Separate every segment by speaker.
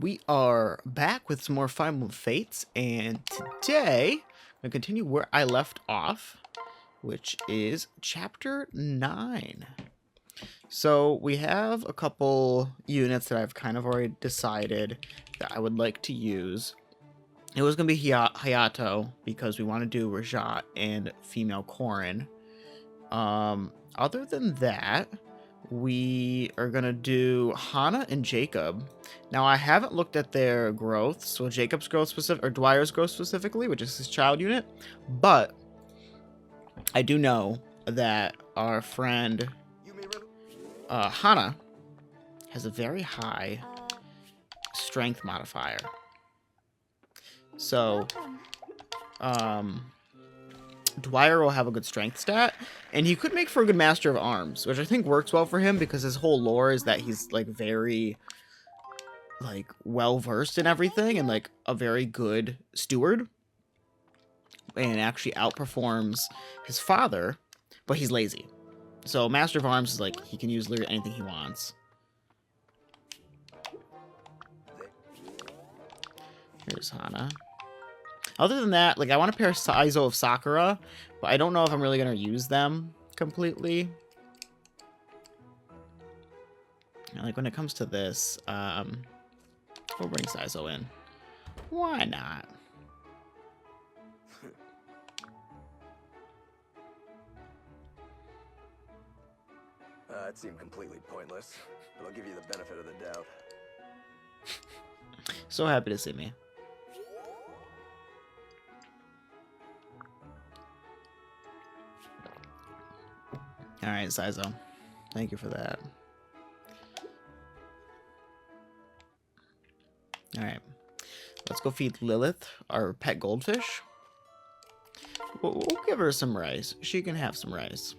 Speaker 1: We are back with some more Fire Emblem Fates, and today I'm going to continue where I left off, which is Chapter 9. So we have a couple units that I've kind of already decided that I would like to use. It was going to be Hayato, because we want to do Rajat and female Corrin. Other than that, we are going to do Hana and Jacob. Now, I haven't looked at their growth, so Jacob's growth specific, or Dwyer's growth specifically, which is his child unit, but I do know that our friend Hana has a very high strength modifier. So, Dwyer will have a good strength stat, and he could make for a good Master of Arms, which I think works well for him because his whole lore is that he's like very well versed in everything and like a very good steward, and actually outperforms his father, but he's lazy. So Master of Arms is like he can use literally anything he wants. Here's Hana. Other than that, like, I want to pair Saizo of Sakura, but I don't know if I'm really going to use them completely. Like, when it comes to this, we'll bring Saizo in. Why not?
Speaker 2: It seemed completely pointless, but I'll give you the benefit of the doubt.
Speaker 1: So happy to see me. Alright, Saizo. Thank you for that. Alright. Let's go feed Lilith, our pet goldfish. We'll give her some rice. She can have some rice.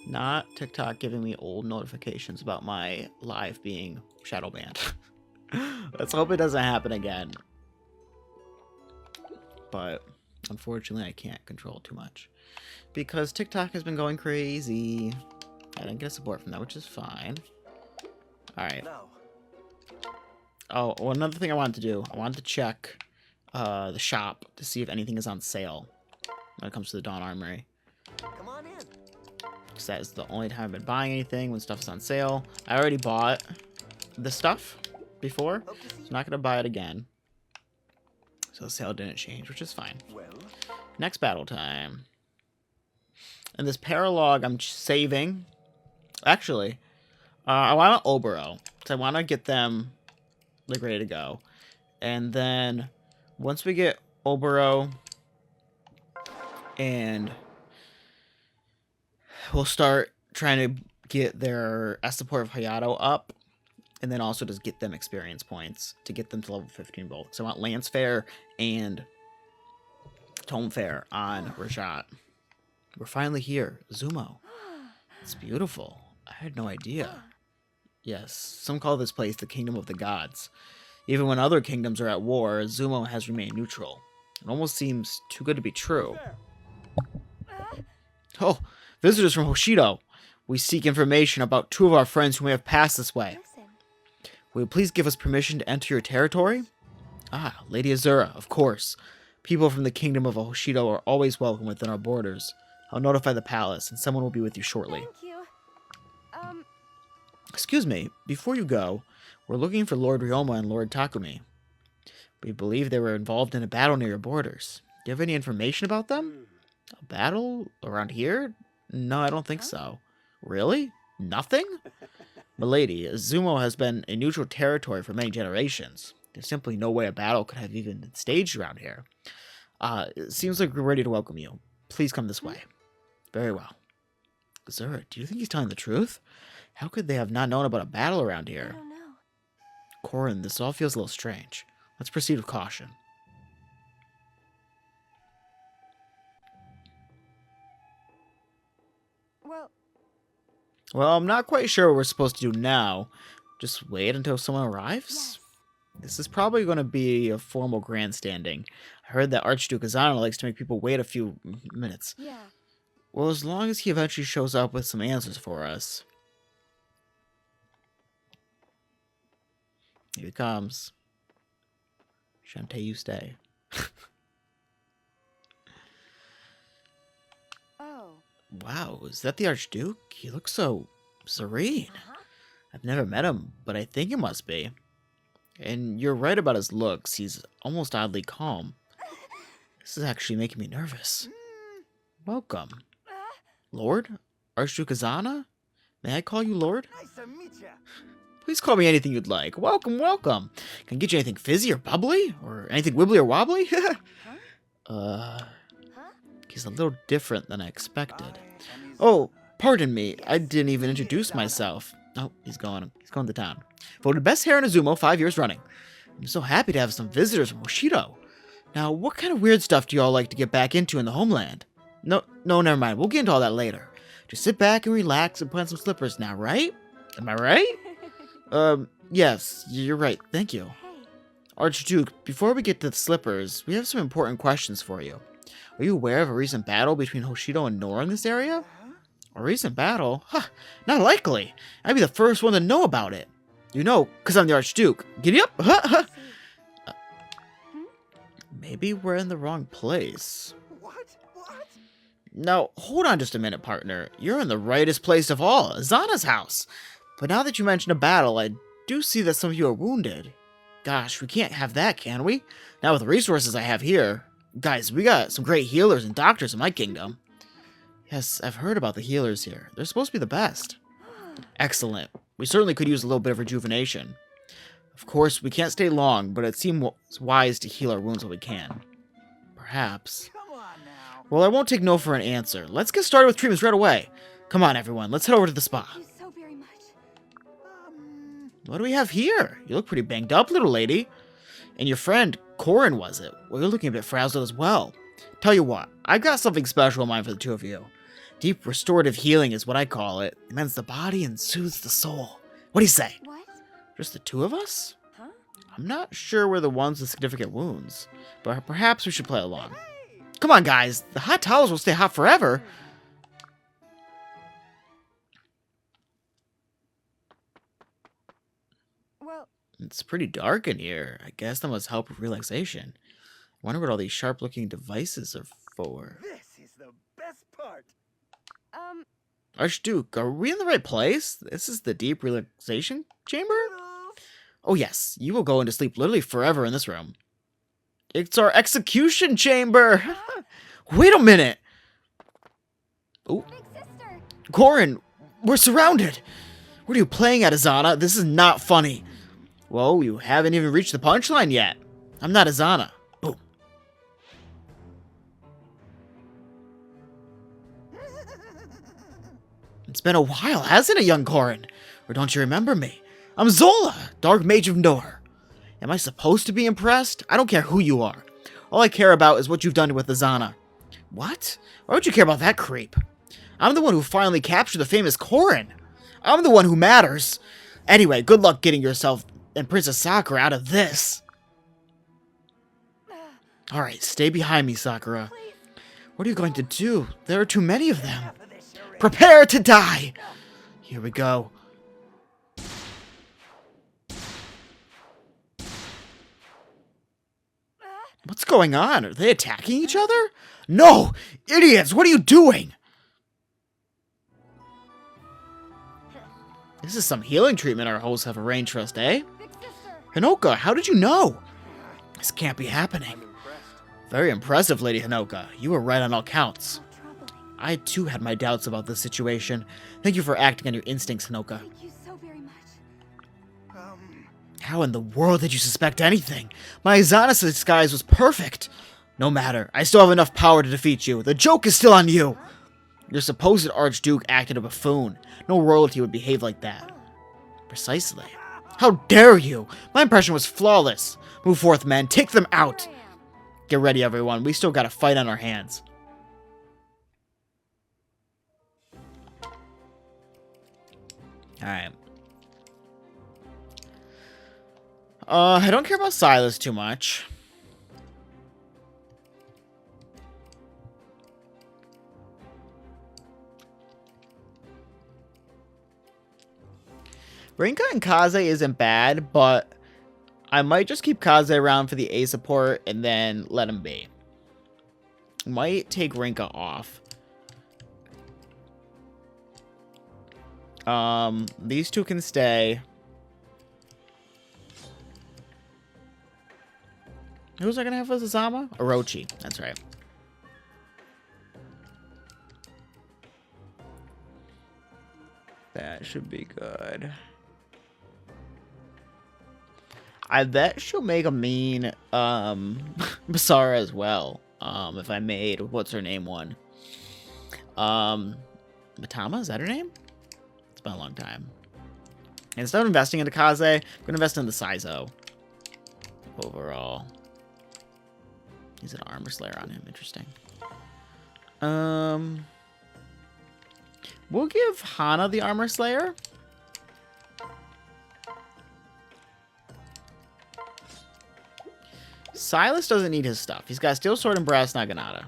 Speaker 1: Not TikTok giving me old notifications about my live being shadow banned. Let's hope it doesn't happen again. But unfortunately, I can't control too much because TikTok has been going crazy. I didn't get support from that, which is fine. All right. Oh, well, another thing I wanted to do. I wanted to check the shop to see if anything is on sale when it comes to the Dawn Armory.
Speaker 2: Come on in.
Speaker 1: Because that is the only time I've been buying anything when stuff is on sale. I already bought the stuff before, so I'm not going to buy it again. So the sale didn't change, which is fine.
Speaker 2: Well,
Speaker 1: next battle time. And this Paralogue I'm saving. Actually, I want Obero, because I want to get them like ready to go. And then once we get Obero, and we'll start trying to get their support of Hayato up, and then also just get them experience points to get them to level 15 both. So I want Lance Fair and Tome Fair on Rajat. We're finally here. Zumo. It's beautiful. I had no idea. Yes, some call this place the Kingdom of the Gods. Even when other kingdoms are at war, Zumo has remained neutral. It almost seems too good to be true. Oh, visitors from Hoshido. We seek information about two of our friends who may have passed this way. Will you please give us permission to enter your territory? Ah, Lady Azura, of course. People from the kingdom of Hoshido are always welcome within our borders. I'll notify the palace, and someone will be with you shortly.
Speaker 3: Thank you.
Speaker 1: Excuse me, before you go, we're looking for Lord Ryoma and Lord Takumi. We believe they were involved in a battle near your borders. Do you have any information about them? A battle around here? No, I don't think so. Really? Nothing? Milady, Zumo has been a neutral territory for many generations. There's simply no way a battle could have even been staged around here. It seems like we're ready to welcome you. Please come this way. Very well. Azura, do you think he's telling the truth? How could they have not known about a battle around here?
Speaker 3: I don't know.
Speaker 1: Corrin, this all feels a little strange. Let's proceed with caution.
Speaker 3: Well,
Speaker 1: I'm not quite sure what we're supposed to do now. Just wait until someone arrives?
Speaker 3: yes.
Speaker 1: This is probably going to be a formal grandstanding. I heard that Archduke Azana likes to make people wait a few minutes.
Speaker 3: Yeah.
Speaker 1: Well, as long as he eventually shows up with some answers for us. Here he comes. Shantae, you stay.
Speaker 3: Oh.
Speaker 1: Wow, is that the Archduke? He looks so serene. I've never met him, but I think it must be. And you're right about his looks. He's almost oddly calm. This is actually making me nervous. Welcome. Lord? Archduke Azana? May I call you Lord?
Speaker 2: Nice to meet ya.
Speaker 1: Please call me anything you'd like. Welcome, welcome. Can I get you anything fizzy or bubbly? Or anything wibbly or wobbly? He's a little different than I expected. Oh, pardon me. I didn't even introduce myself. Oh, he's going to town. Voted best hair in Azumo 5 years running. I'm so happy to have some visitors from Hoshido. Now, what kind of weird stuff do y'all like to get back into in the homeland? No, never mind. We'll get into all that later. Just sit back and relax and put on some slippers now, right? Am I right? Yes, you're right. Thank you. Archduke, before we get to the slippers, we have some important questions for you. Are you aware of a recent battle between Hoshido and Nora in this area? A recent battle? Huh, not likely. I'd be the first one to know about it. You know, because I'm the Archduke. Giddy up! Maybe we're in the wrong place.
Speaker 2: What?
Speaker 1: Now, hold on just a minute, partner. You're in the rightest place of all, Azana's house. But now that you mention a battle, I do see that some of you are wounded. Gosh, we can't have that, can we? Now with the resources I have here. Guys, we got some great healers and doctors in my kingdom. Yes, I've heard about the healers here. They're supposed to be the best. Excellent. We certainly could use a little bit of rejuvenation. Of course, we can't stay long, but it seems wise to heal our wounds while we can. Perhaps.
Speaker 2: Come on now.
Speaker 1: Well, I won't take no for an answer. Let's get started with treatments right away. Come on, everyone. Let's head over to the spa.
Speaker 3: Thank you so very much.
Speaker 1: What do we have here? You look pretty banged up, little lady. And your friend, Corin, was it? Well, you're looking a bit frazzled as well. Tell you what, I've got something special in mind for the two of you. Deep restorative healing is what I call it. It mends the body and soothes the soul. What do you say?
Speaker 3: What?
Speaker 1: Just the two of us?
Speaker 3: Huh?
Speaker 1: I'm not sure we're the ones with significant wounds, but perhaps we should play along. Come on, guys. The hot towels will stay hot forever.
Speaker 3: Well,
Speaker 1: It's pretty dark in here. I guess that must help with relaxation. I wonder what all these sharp-looking devices are for.
Speaker 2: This is the best part.
Speaker 1: Archduke, are we in the right place? This is the deep relaxation chamber? Oh yes, you will go into sleep literally forever in this room. It's our execution chamber! Wait a minute! Oh,
Speaker 3: big sister.
Speaker 1: Corin, we're surrounded! What are you playing at, Azana? This is not funny. Whoa, you haven't even reached the punchline yet. I'm not Azana. Boom. It's been a while, hasn't it, young Corin? Or don't you remember me? I'm Zola, Dark Mage of Nor. Am I supposed to be impressed? I don't care who you are. All I care about is what you've done with Azana. What? Why would you care about that creep? I'm the one who finally captured the famous Corin. I'm the one who matters. Anyway, good luck getting yourself and Princess Sakura out of this. Alright, stay behind me, Sakura.
Speaker 3: Please.
Speaker 1: What are you going to do? There are too many of them. Prepare to die! Here we go. What's going on? Are they attacking each other? No! Idiots! What are you doing? This is some healing treatment our hosts have arranged for us, eh?
Speaker 3: Big sister.
Speaker 1: Hinoka, how did you know? This can't be happening.
Speaker 2: I'm impressed.
Speaker 1: Very impressive, Lady Hinoka. You were right on all counts.
Speaker 3: So troubling.
Speaker 1: I too had my doubts about this situation. Thank you for acting on your instincts, Hinoka.
Speaker 3: Thank you so very much.
Speaker 1: How in the world did you suspect anything? My Azana's disguise was perfect. No matter, I still have enough power to defeat you. The joke is still on you. Your supposed Archduke acted a buffoon. No royalty would behave like that. Precisely. How dare you? My impression was flawless. Move forth, men. Take them out.
Speaker 3: Here I am.
Speaker 1: Get ready, everyone. We still got a fight on our hands. Alright. I don't care about Silas too much. Rinka and Kaze isn't bad, but I might just keep Kaze around for the A support and then let him be. Might take Rinka off. These two can stay. Who's I gonna have as Azama? Orochi. That's right. That should be good. I bet she'll make a mean Basara as well. If I made what's her name one. Matama, is that her name? It's been a long time. And instead of investing into Kaze, I'm gonna invest in the Saizo. Overall. He's an armor slayer on him. Interesting. We'll give Hana the armor slayer. Silas doesn't need his stuff. He's got Steel Sword and Brass Naginata.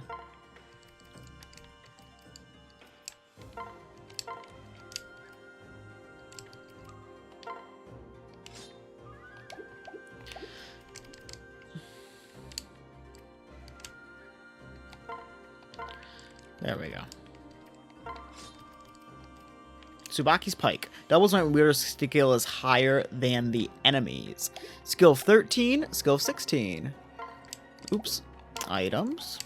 Speaker 1: There we go. Tsubaki's Pike. Doubles when Weirder skill is higher than the enemies. Skill 13, skill 16. Oops. Items.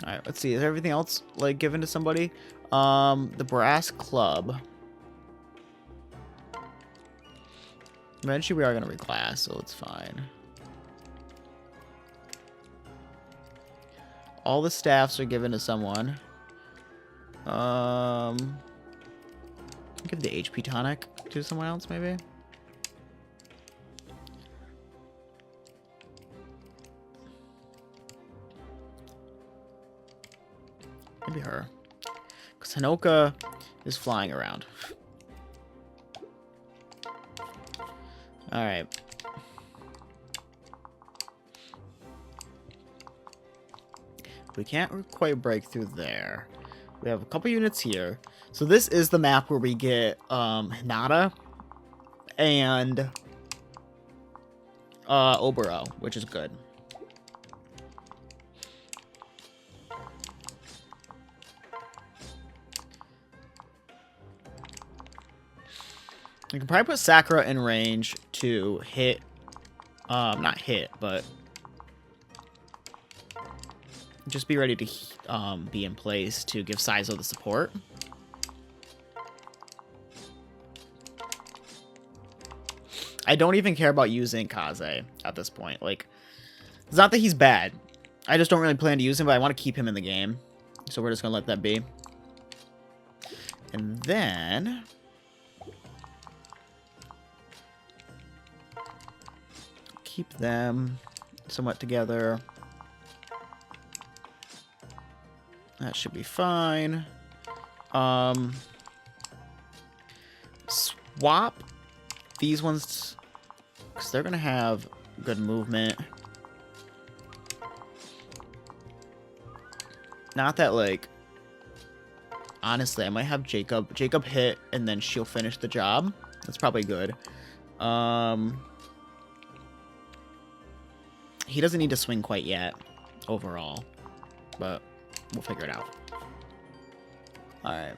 Speaker 1: Alright, let's see. Is everything else, like, given to somebody? The Brass Club. Eventually we are going to reclass, so it's fine. All the staffs are given to someone. Give the HP tonic to someone else, maybe. Maybe her. Because Hanoka is flying around. Alright. We can't quite break through there. We have a couple units here. So this is the map where we get Hinata and Oboro, which is good. I can probably put Sakura in range to hit, not hit, but just be ready to be in place to give Saizo the support. I don't even care about using Kaze at this point. Like, it's not that he's bad. I just don't really plan to use him, but I want to keep him in the game. So we're just going to let that be. And then keep them somewhat together. That should be fine. Swap these ones because they're gonna have good movement. Not that, like, honestly, I might have Jacob hit and then she'll finish the job. That's probably good. He doesn't need to swing quite yet overall, but we'll figure it out. Alright.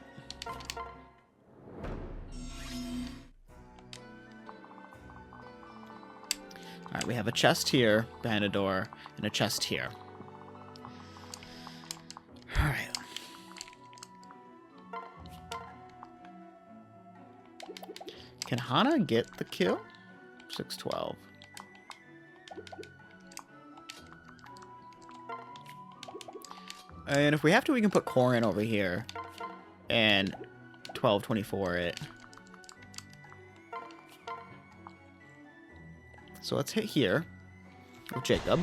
Speaker 1: Alright, we have a chest here behind a door and a chest here. Alright. Can Hana get the kill? 612. And if we have to, we can put Korin over here. And 1224 it. So let's hit here with Jacob.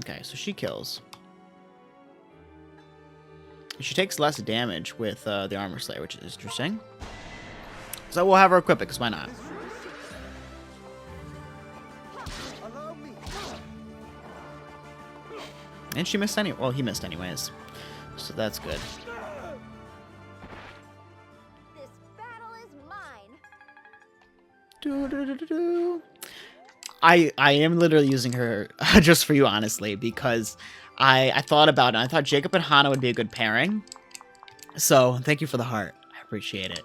Speaker 1: Okay, so she kills. She takes less damage with the Armor Slayer, which is interesting. So we'll have her equip it, because why not? And she missed well, he missed anyways. So that's good.
Speaker 3: This battle is mine.
Speaker 1: I am literally using her just for you, honestly, because I thought about it. I thought Jacob and Hana would be a good pairing. So thank you for the heart. I appreciate it.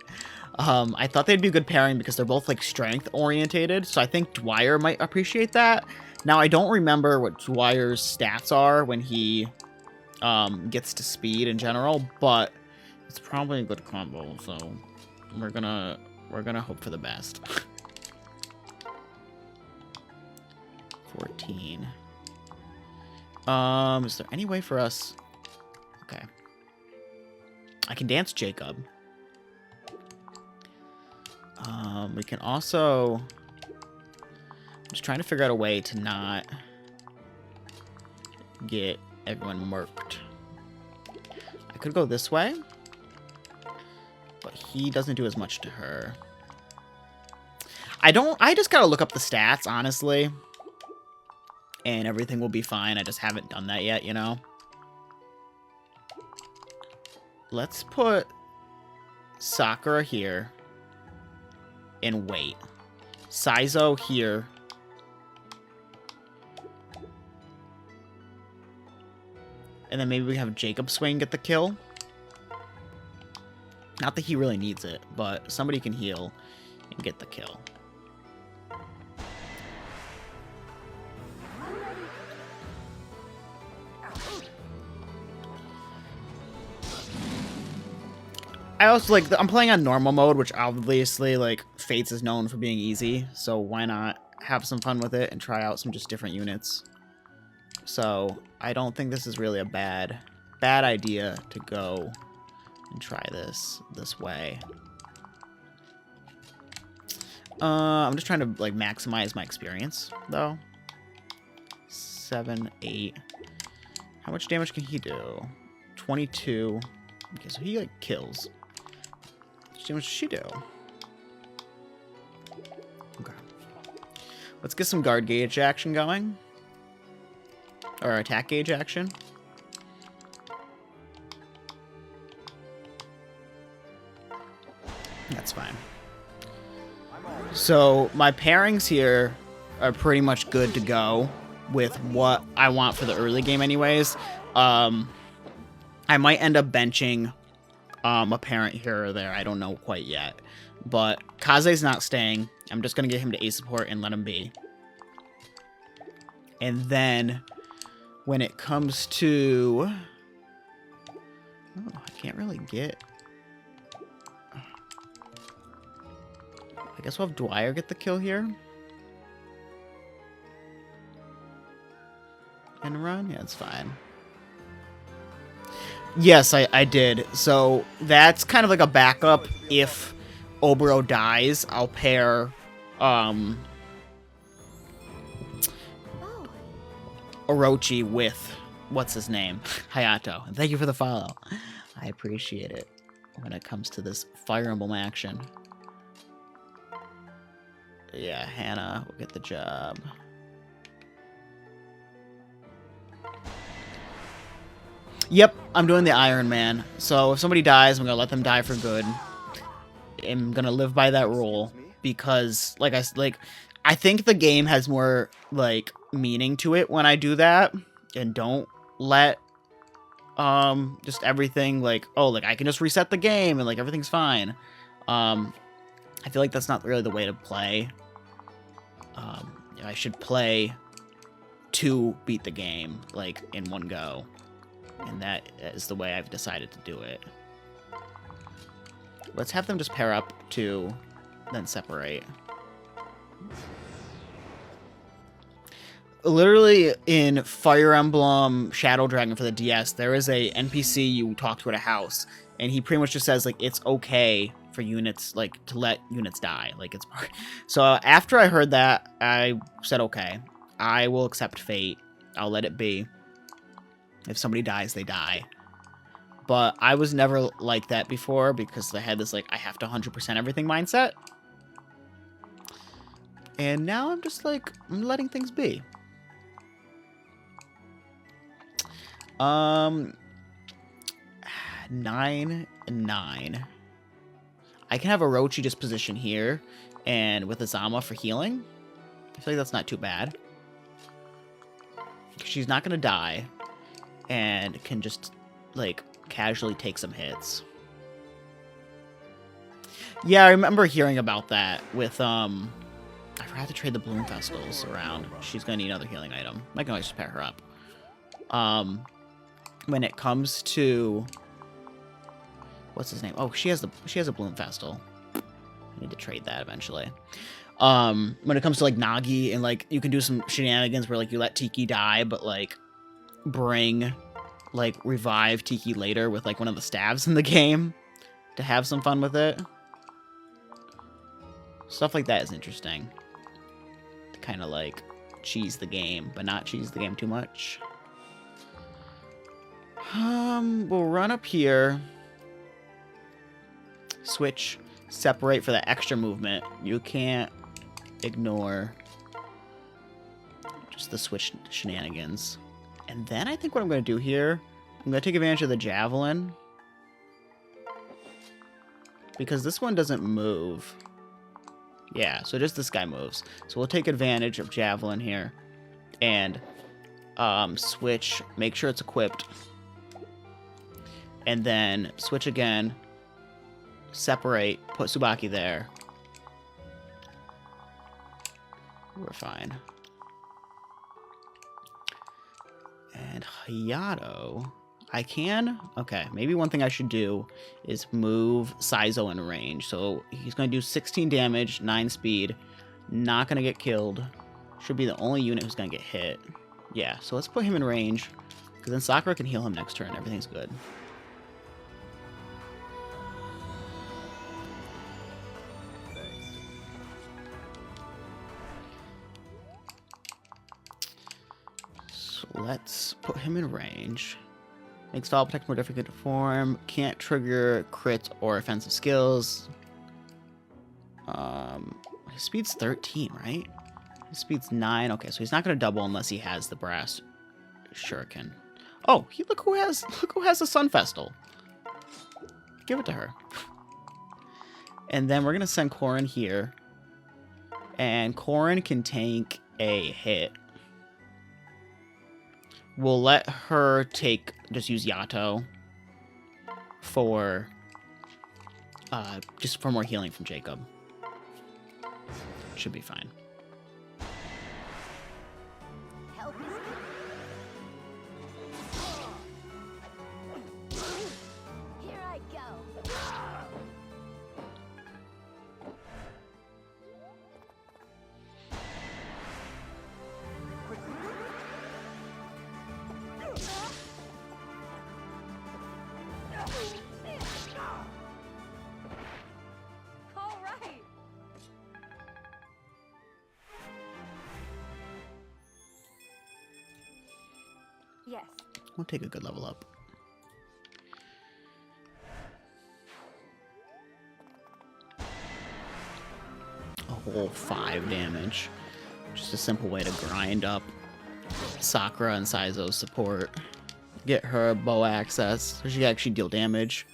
Speaker 1: I thought they'd be a good pairing because they're both like strength orientated. So I think Dwyer might appreciate that. Now I don't remember what Dwyer's stats are when he gets to speed in general, but it's probably a good combo. So we're gonna hope for the best. 14. Is there any way for us? Okay. I can dance Jacob. We can also... I'm just trying to figure out a way to not get everyone murked. I could go this way, but he doesn't do as much to her. I just gotta look up the stats, honestly. And everything will be fine. I just haven't done that yet, you know? Let's put Sakura here and wait. Saizo here. And then maybe we have Jacob swing get the kill. Not that he really needs it, but somebody can heal and get the kill. I also like, I'm playing on normal mode, which obviously, like, Fates is known for being easy, so why not have some fun with it and try out some just different units. So, I don't think this is really a bad idea to go and try this way. I'm just trying to, like, maximize my experience, though. 7, 8. How much damage can he do? 22. Okay, so he, like, kills. How much does she do? Okay. Let's get some guard gauge action going. Or attack gauge action. That's fine. So, my pairings here are pretty much good to go with what I want for the early game anyways. I might end up benching a parent here or there. I don't know quite yet. But Kaze's not staying. I'm just going to get him to A support and let him be. And then when it comes to... Oh, I can't really get... I guess we'll have Dwyer get the kill here. And run? Yeah, it's fine. Yes, I did. So that's kind of like a backup. If Oboro dies, I'll pair Orochi with what's his name? Hayato. And thank you for the follow. I appreciate it when it comes to this Fire Emblem action. Yeah, Hannah will get the job. Yep, I'm doing the Ironman. So if somebody dies, I'm gonna let them die for good. I'm gonna live by that rule because, I think the game has more like meaning to it when I do that, and don't let just everything like, oh, like I can just reset the game and like everything's fine. I feel like that's not really the way to play. I should play to beat the game like in one go. And that is the way I've decided to do it. Let's have them just pair up to then separate. Literally in Fire Emblem Shadow Dragon for the DS, there is a NPC you talk to at a house, and he pretty much just says like it's okay for units like to let units die. Like it's so after I heard that, I said okay, I will accept fate I'll let it be. If somebody dies, they die. But I was never like that before because I had this, like, I have to 100% everything mindset. And now I'm just, like, I'm letting things be. 9 and 9. I can have Orochi just position here, and with Azama for healing. I feel like that's not too bad. She's not going to die, and can just, like, casually take some hits. Yeah, I remember hearing about that with, I forgot to trade the Bloom Festivals around. She's going to need another healing item. I can always just pair her up. When it comes to... What's his name? Oh, she has a Bloom Festal. I need to trade that eventually. When it comes to, like, Nagi, and, like, you can do some shenanigans where, like, you let Tiki die, but, like, revive Tiki later with, like, one of the staves in the game to have some fun with it. Stuff like that is interesting. To kind of, like, cheese the game, but not cheese the game too much. We'll run up here. Switch, separate for the extra movement. You can't ignore just the switch shenanigans. And then I think what I'm going to do here, I'm going to take advantage of the Javelin. Because this one doesn't move. Yeah, so just this guy moves. So we'll take advantage of Javelin here. And switch, make sure it's equipped. And then switch again. Separate, put Tsubaki there. We're fine. And Hayato, I can... Okay, maybe one thing I should do is move Saizo in range. So he's going to do 16 damage, 9 speed. Not going to get killed. Should be the only unit who's going to get hit. Yeah, so let's put him in range. Because then Sakura can heal him next turn. Everything's good. Let's put him in range. Makes foul protect more difficult to perform. Can't trigger crit or offensive skills. His speed's 13, right? His speed's 9. Okay, so he's not going to double unless he has the brass shuriken. Oh, look who has the Sun Festal. Give it to her. And then we're going to send Korin here. And Korin can tank a hit. We'll let her just use Yato for, just for more healing from Jacob. Should be fine.
Speaker 3: Help is coming. Here I go. All right. Yes.
Speaker 1: We'll take a good level up. A whole 5 damage. Just a simple way to grind up Sakura and Saizo's support. Get her bow access so she can actually deal damage.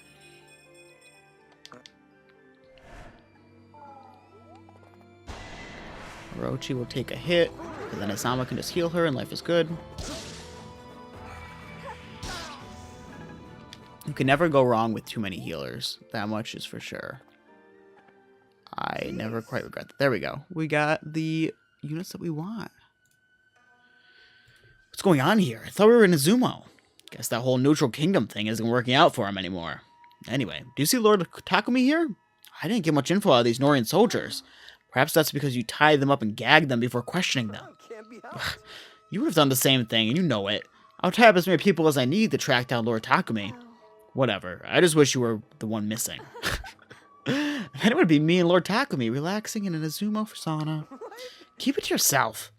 Speaker 1: Orochi will take a hit, and then Asama can just heal her and life is good. You can never go wrong with too many healers. That much is for sure. I never quite regret that. There we go. We got the units that we want. What's going on here? I thought we were in Izumo. Guess that whole neutral kingdom thing isn't working out for him anymore. Anyway, do you see Lord Takumi here? I didn't get much info out of these Norian soldiers. Perhaps that's because you tied them up and gagged them before questioning them.
Speaker 2: Can't be helped.
Speaker 1: You would have done the same thing, and you know it. I'll tie up as many people as I need to track down Lord Takumi. Whatever. I just wish you were the one missing. Then it would be me and Lord Takumi relaxing in an Izumo sauna. Keep it to yourself.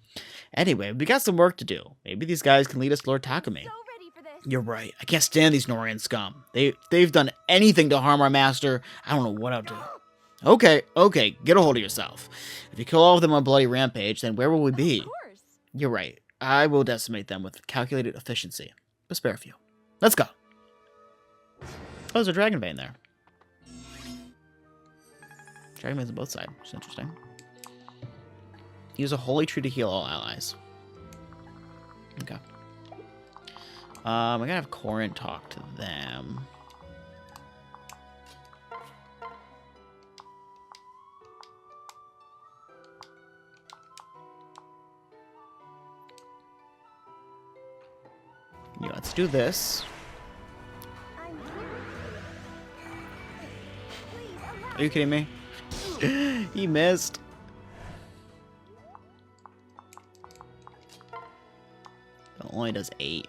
Speaker 1: Anyway, we got some work to do. Maybe these guys can lead us to Lord Takumi.
Speaker 3: So ready for this.
Speaker 1: You're right. I can't stand these Norian scum. They've done anything to harm our master. I don't know what I'll do. Okay, get a hold of yourself. If you kill all of them on Bloody Rampage, then where will we be?
Speaker 3: Of course.
Speaker 1: You're right. I will decimate them with calculated efficiency. But spare a few. Let's go. Oh, there's a Dragon Vein there. Dragon Veins on both sides. Which is interesting. Use a Holy Tree to heal all allies. Okay. I gotta have Corin talk to them. Yeah, let's do this.
Speaker 3: I'm here. Please, allow
Speaker 1: Are you kidding me? He missed. It only does 8.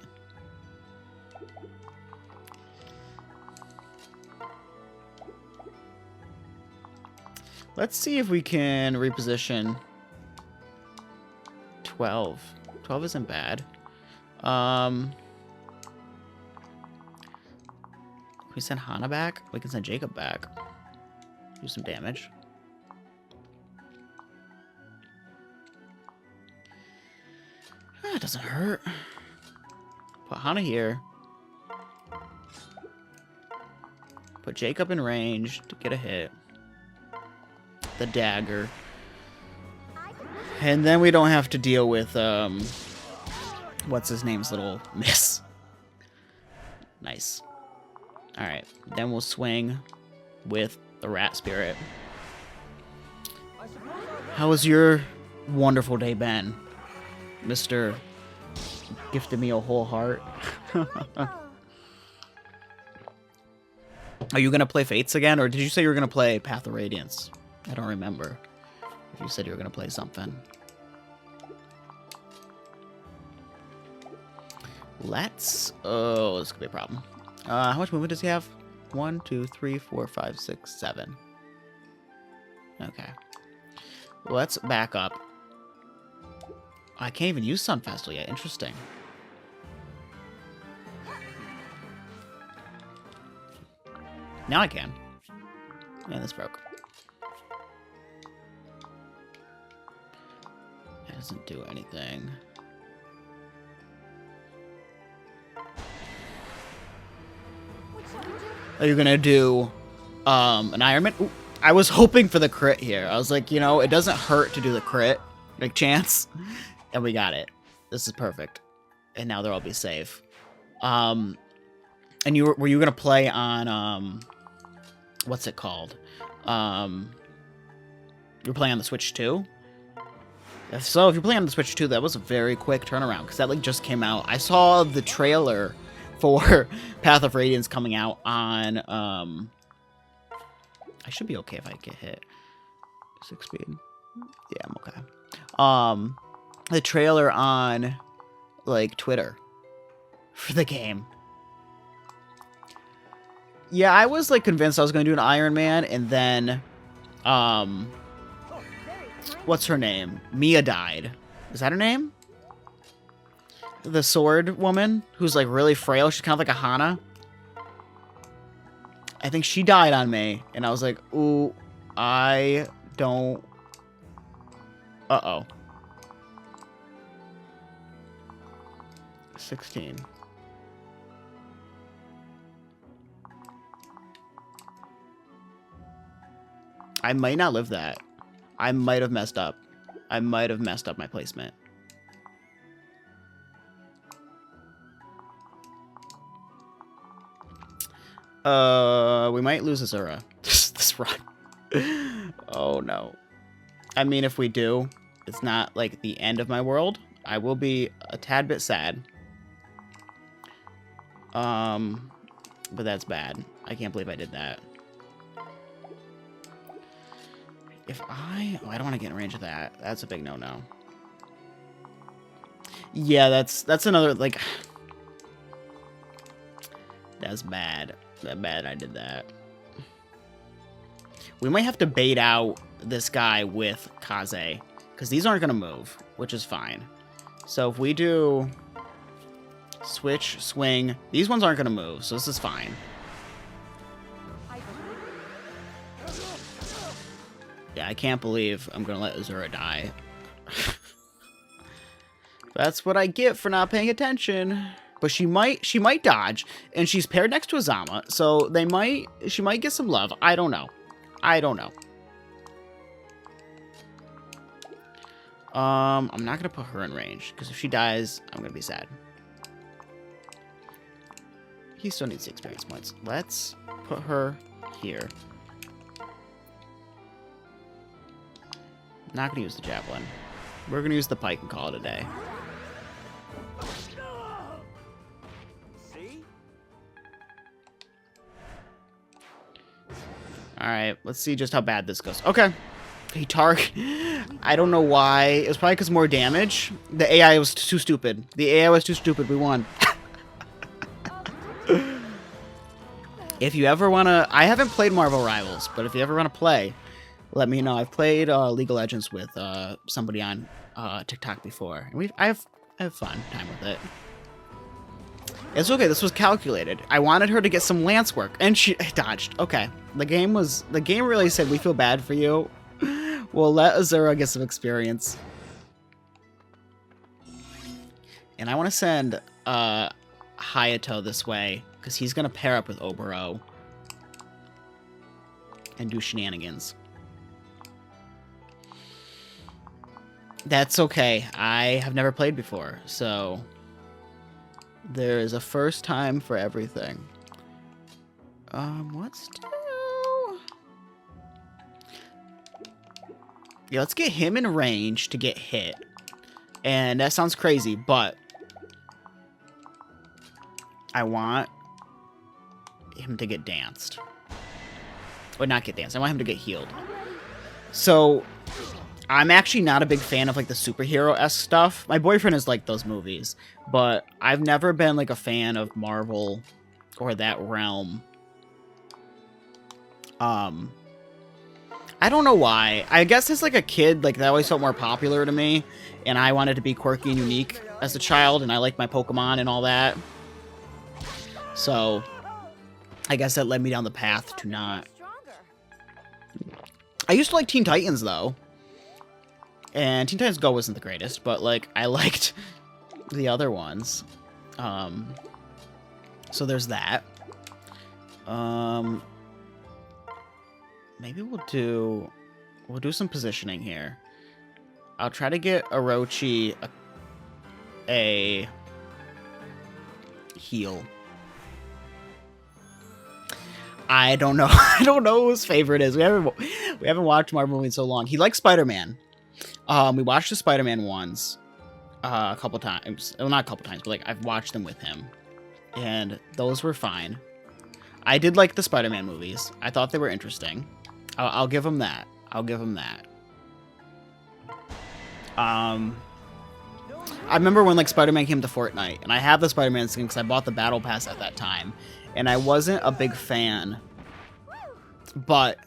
Speaker 1: Let's see if we can reposition 12. 12 isn't bad. Can we send Hana back? We can send Jacob back. Do some damage. It doesn't hurt. Put Hana here. Put Jacob in range to get a hit. The dagger. And then we don't have to deal with, what's his name's little miss. Nice. Alright, then we'll swing with the rat spirit. How was your wonderful day, Ben? Mr. Gifted me a whole heart. Are you going to play Fates again? Or did you say you were going to play Path of Radiance? I don't remember if you said you were going to play something. Let's... Oh, this could be a problem. How much movement does he have? 1, 2, 3, 4, 5, 6, 7. Okay. Let's back up. I can't even use Sunfestival yet. Interesting. Now I can. Man, this broke. It doesn't do anything. Are you gonna do an Ironman? Ooh, I was hoping for the crit here. I was like, you know, it doesn't hurt to do the crit, like chance, and we got it. This is perfect. And now they'll all be safe. And were you gonna play on what's it called? You're playing on the Switch too? So if you're playing on the Switch too, that was a very quick turnaround because that like just came out. I saw the trailer for Path of Radiance coming out on I should be okay if I get hit. 6 speed. Yeah, I'm okay. The trailer on like Twitter for the game. Yeah, I was like convinced I was going to do an Ironman, and then what's her name? Mia died. Is that her name? The sword woman who's like really frail. She's kind of like a Hana. I think she died on me, and I was like, ooh, I don't... Uh-oh. 16. I might not live that. I might have messed up. I might have messed up my placement. We might lose Azura. This run. Oh, no. I mean, if we do, it's not, like, the end of my world. I will be a tad bit sad. But that's bad. I can't believe I did that. If I... Oh, I don't want to get in range of that. That's a big no-no. Yeah, that's another, like... That's bad. That bad I did that. We might have to bait out this guy with Kaze. Because these aren't going to move, which is fine. So if we do switch, swing, these ones aren't going to move, so this is fine. Yeah, I can't believe I'm going to let Azura die. That's what I get for not paying attention. But she might dodge, and she's paired next to Azama, so she might get some love. I don't know. I'm not gonna put her in range, because if she dies, I'm gonna be sad. He still needs the experience points. Let's put her here. Not gonna use the javelin. We're gonna use the pike and call it a day. Alright, let's see just how bad this goes. Okay. Hey, Tark. I don't know why. It was probably because more damage. The AI was too stupid. The AI was too stupid. We won. If you ever want to... I haven't played Marvel Rivals, but if you ever want to play, let me know. I've played League of Legends with somebody on TikTok before. And I have fun time with it. It's okay. This was calculated. I wanted her to get some lance work, and she dodged. Okay. The game really said, we feel bad for you. We'll let Azura get some experience. And I want to send Hayato this way, because he's going to pair up with Oboro and do shenanigans. That's okay. I have never played before, so there is a first time for everything. Let's do... Yeah, let's get him in range to get hit. And that sounds crazy, but I want him to get danced. Or not get danced. I want him to get healed. So, I'm actually not a big fan of, like, the superhero-esque stuff. My boyfriend has liked those movies. But I've never been, like, a fan of Marvel or that realm. I don't know why. I guess as, like, a kid, like, that always felt more popular to me. And I wanted to be quirky and unique as a child. And I liked my Pokemon and all that. So, I guess that led me down the path to not... I used to like Teen Titans, though. And Teen Titans Go wasn't the greatest, but, like, I liked the other ones. So there's that. Maybe we'll do some positioning here. I'll try to get Orochi a heal. I don't know. I don't know who his favorite is. We haven't watched Marvel movies in so long. He likes Spider-Man. We watched the Spider-Man ones a couple times. Well, not a couple times, but like I've watched them with him, and those were fine. I did like the Spider-Man movies. I thought they were interesting. I'll give him that. I'll give him that. I remember when like Spider-Man came to Fortnite, and I have the Spider-Man skin because I bought the Battle Pass at that time, and I wasn't a big fan, but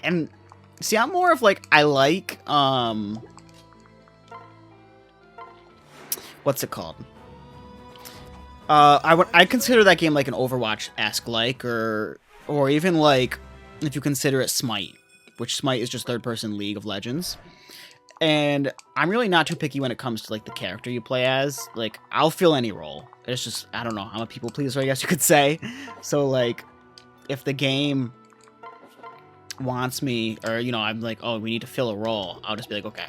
Speaker 1: and see, I'm more of like I like what's it called? I consider that game like an Overwatch-esque like, or even like if you consider it Smite, which Smite is just third-person League of Legends. And I'm really not too picky when it comes to like the character you play as. Like I'll fill any role. It's just I don't know. I'm a people pleaser, I guess you could say. So like if the game wants me, or you know, I'm like, oh, we need to fill a role, I'll just be like, okay,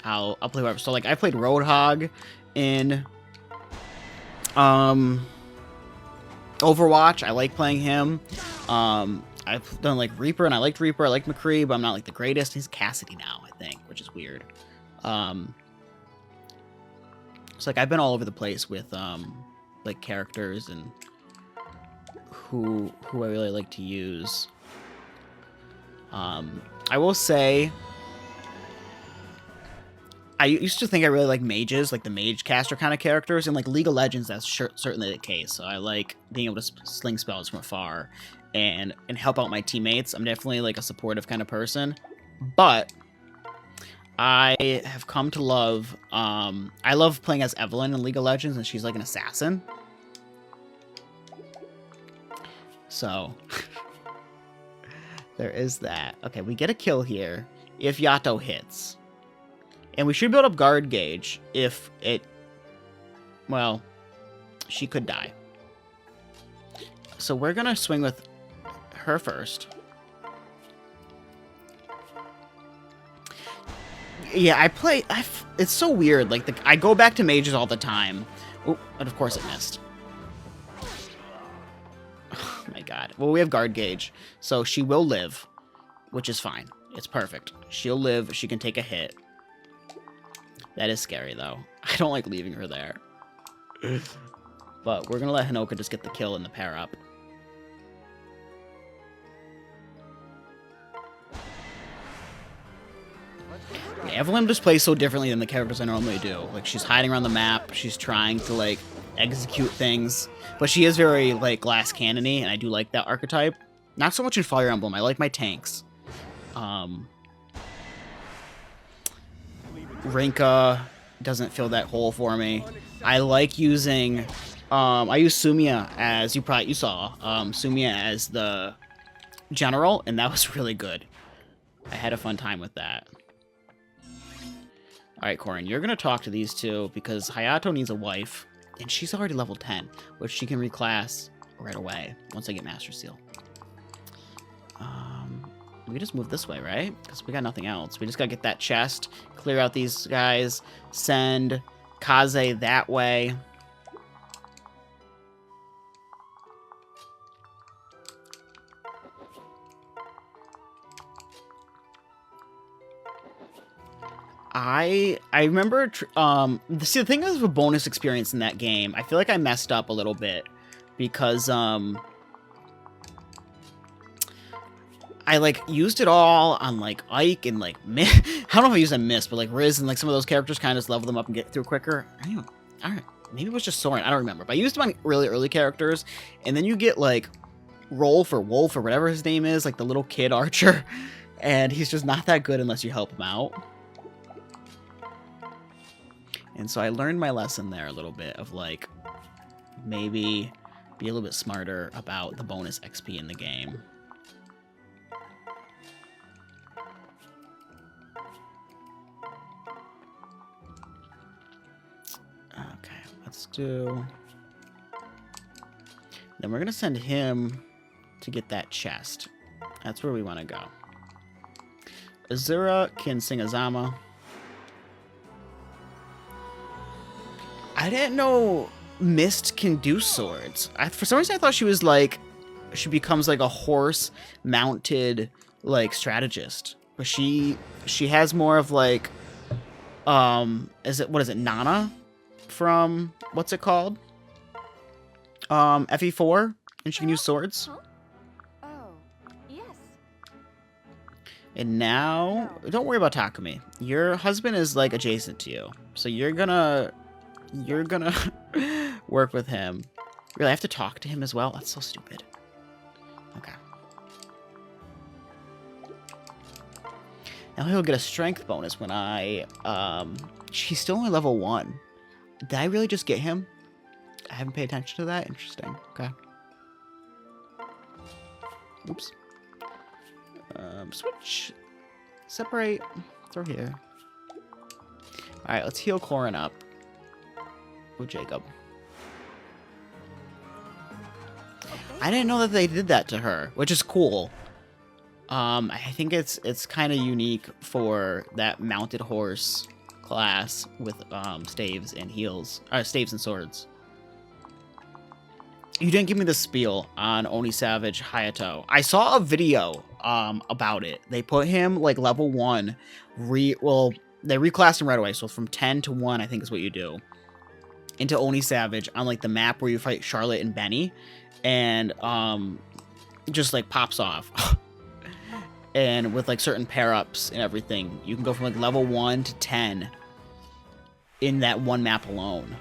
Speaker 1: I'll play whoever. So like I played Roadhog in Overwatch. I like playing him. I've done like Reaper, and I liked Reaper. I liked McCree, but I'm not like the greatest. He's Cassidy now, I think, which is weird. It's like I've been all over the place with like characters and who I really like to use. I will say, I used to think I really like mages, like the mage caster kind of characters, and like League of Legends, that's certainly the case. So I like being able to sling spells from afar and help out my teammates. I'm definitely like a supportive kind of person. But I have come to love, I love playing as Evelyn in League of Legends, and she's like an assassin. So, there is that. Okay, we get a kill here if Yato hits. And we should build up guard gauge if it, well, she could die. So we're going to swing with her first. Yeah, it's so weird. Like, I go back to mages all the time. Oh, and of course it missed. Oh my god. Well, we have guard gauge, so she will live, which is fine. It's perfect. She'll live. She can take a hit. That is scary, though. I don't like leaving her there. But we're going to let Hinoka just get the kill and the pair up. Yeah, Evelyn just plays so differently than the characters I normally do. Like, she's hiding around the map. She's trying to, like, execute things. But she is very, like, glass cannon-y, and I do like that archetype. Not so much in Fire Emblem. I like my tanks. Rinka doesn't fill that hole for me. I like using... I use Sumiya as... You saw. Sumiya as the general, and that was really good. I had a fun time with that. Alright, Corin, you're going to talk to these two because Hayato needs a wife, and she's already level 10, which she can reclass right away once I get Master Seal. We just move this way, right? Because we got nothing else. We just got to get that chest, clear out these guys, send Kaze that way. I remember, see, the thing is with bonus experience in that game, I feel like I messed up a little bit because, I, like, used it all on, like, Ike and, like, I don't know if I used a Mist, but, like, Riz and, like, some of those characters kind of just level them up and get through quicker. Anyway, alright, maybe it was just Soren, I don't remember, but I used them on really early characters, and then you get, like, Rolf or Wolf or whatever his name is, like, the little kid archer, and he's just not that good unless you help him out. And so I learned my lesson there a little bit of, like, maybe be a little bit smarter about the bonus XP in the game. Okay, let's do... Then we're going to send him to get that chest. That's where we want to go. Azura can sing Azama. I didn't know Mist can do swords. For some reason I thought she was like... She becomes like a horse-mounted, like, strategist. But she has more of like... what is it, Nana? From... What's it called? FE4? And she can use swords.
Speaker 3: Huh? Oh, yes.
Speaker 1: And now... Don't worry about Takumi. Your husband is, like, adjacent to you. So you're gonna work with him. Really, I have to talk to him as well? That's so stupid. Okay. Now he'll get a strength bonus when I... She's still only level 1. Did I really just get him? I haven't paid attention to that? Interesting. Okay. Oops. Switch. Separate. Throw here. Alright, let's heal Corin up. Oh, Jacob. I didn't know that they did that to her, which is cool. I think it's kind of unique for that mounted horse class with staves and heals, staves and swords. You didn't give me the spiel on Oni Savage Hayato. I saw a video about it. They put him like level 1. They reclassed him right away, so from 10 to 1 I think is what you do. Into Oni Savage on like the map where you fight Charlotte and Benny, and it just like pops off. And with like certain pair-ups and everything, you can go from like level 1 to 10 in that one map alone,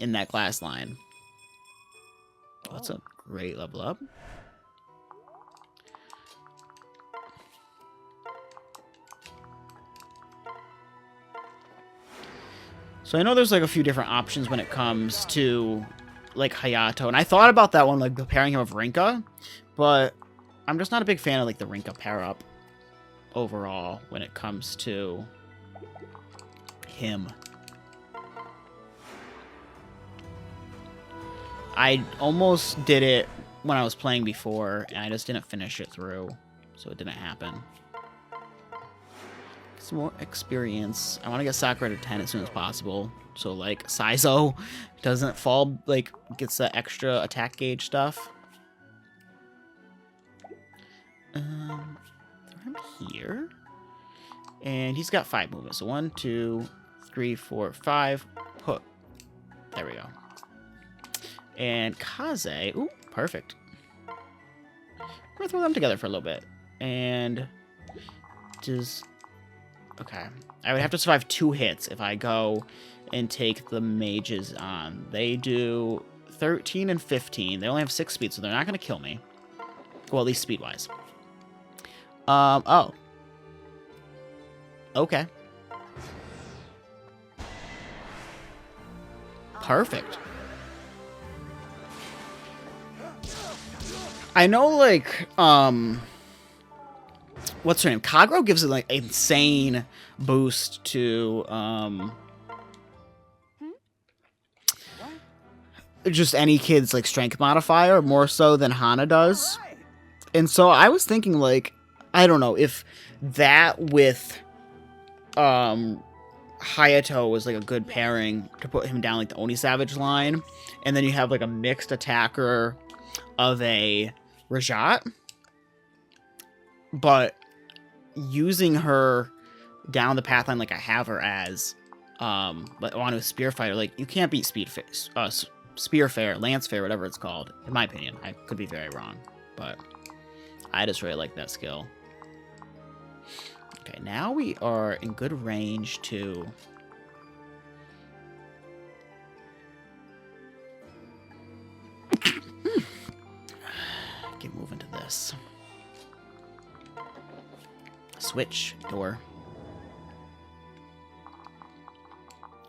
Speaker 1: in that class line. Oh, that's a great level up. So I know there's like a few different options when it comes to like Hayato, and I thought about that one, like pairing him with Rinka, but I'm just not a big fan of like the Rinka pair up overall when it comes to him. I almost did it when I was playing before, and I just didn't finish it through, so it didn't happen. Some more experience. I want to get Sakura to 10 as soon as possible, so like Saizo doesn't fall, like gets the extra attack gauge stuff. Throw him here, and he's got 5 movements. So 1, 2, 3, 4, 5. Put. There we go. And Kaze. Ooh, perfect. We're gonna throw them together for a little bit, and just. Okay. I would have to survive 2 hits if I go and take the mages on. They do 13 and 15. They only have 6 speed, so they're not going to kill me. Well, at least speed-wise. Oh. Okay. Perfect. I know, like, what's her name? Kagero gives it, like, an insane boost to, just any kid's, like, strength modifier, more so than Hana does. And so I was thinking, like, I don't know, if that with, Hayato was, like, a good pairing to put him down, like, the Oni Savage line, and then you have, like, a mixed attacker of a Rajat, but using her down the path line like I have her as, but on a spear fighter, like, you can't beat spear fair, lance fair, whatever it's called, in my opinion. I could be very wrong, but I just really like that skill. Okay, now we are in good range to get moving to this. Switch door.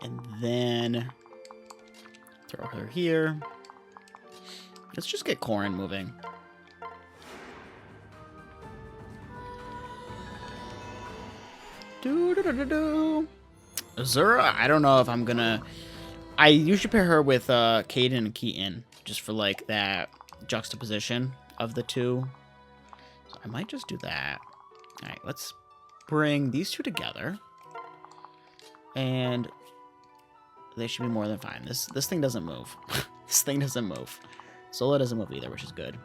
Speaker 1: And then throw her here. Let's just get Korin moving. Azura, I don't know if I'm gonna... I usually pair her with Kaden and Keaton, just for like that juxtaposition of the two. So I might just do that. Alright, let's bring these two together. And they should be more than fine. This thing doesn't move. This thing doesn't move. Sola doesn't move either, which is good.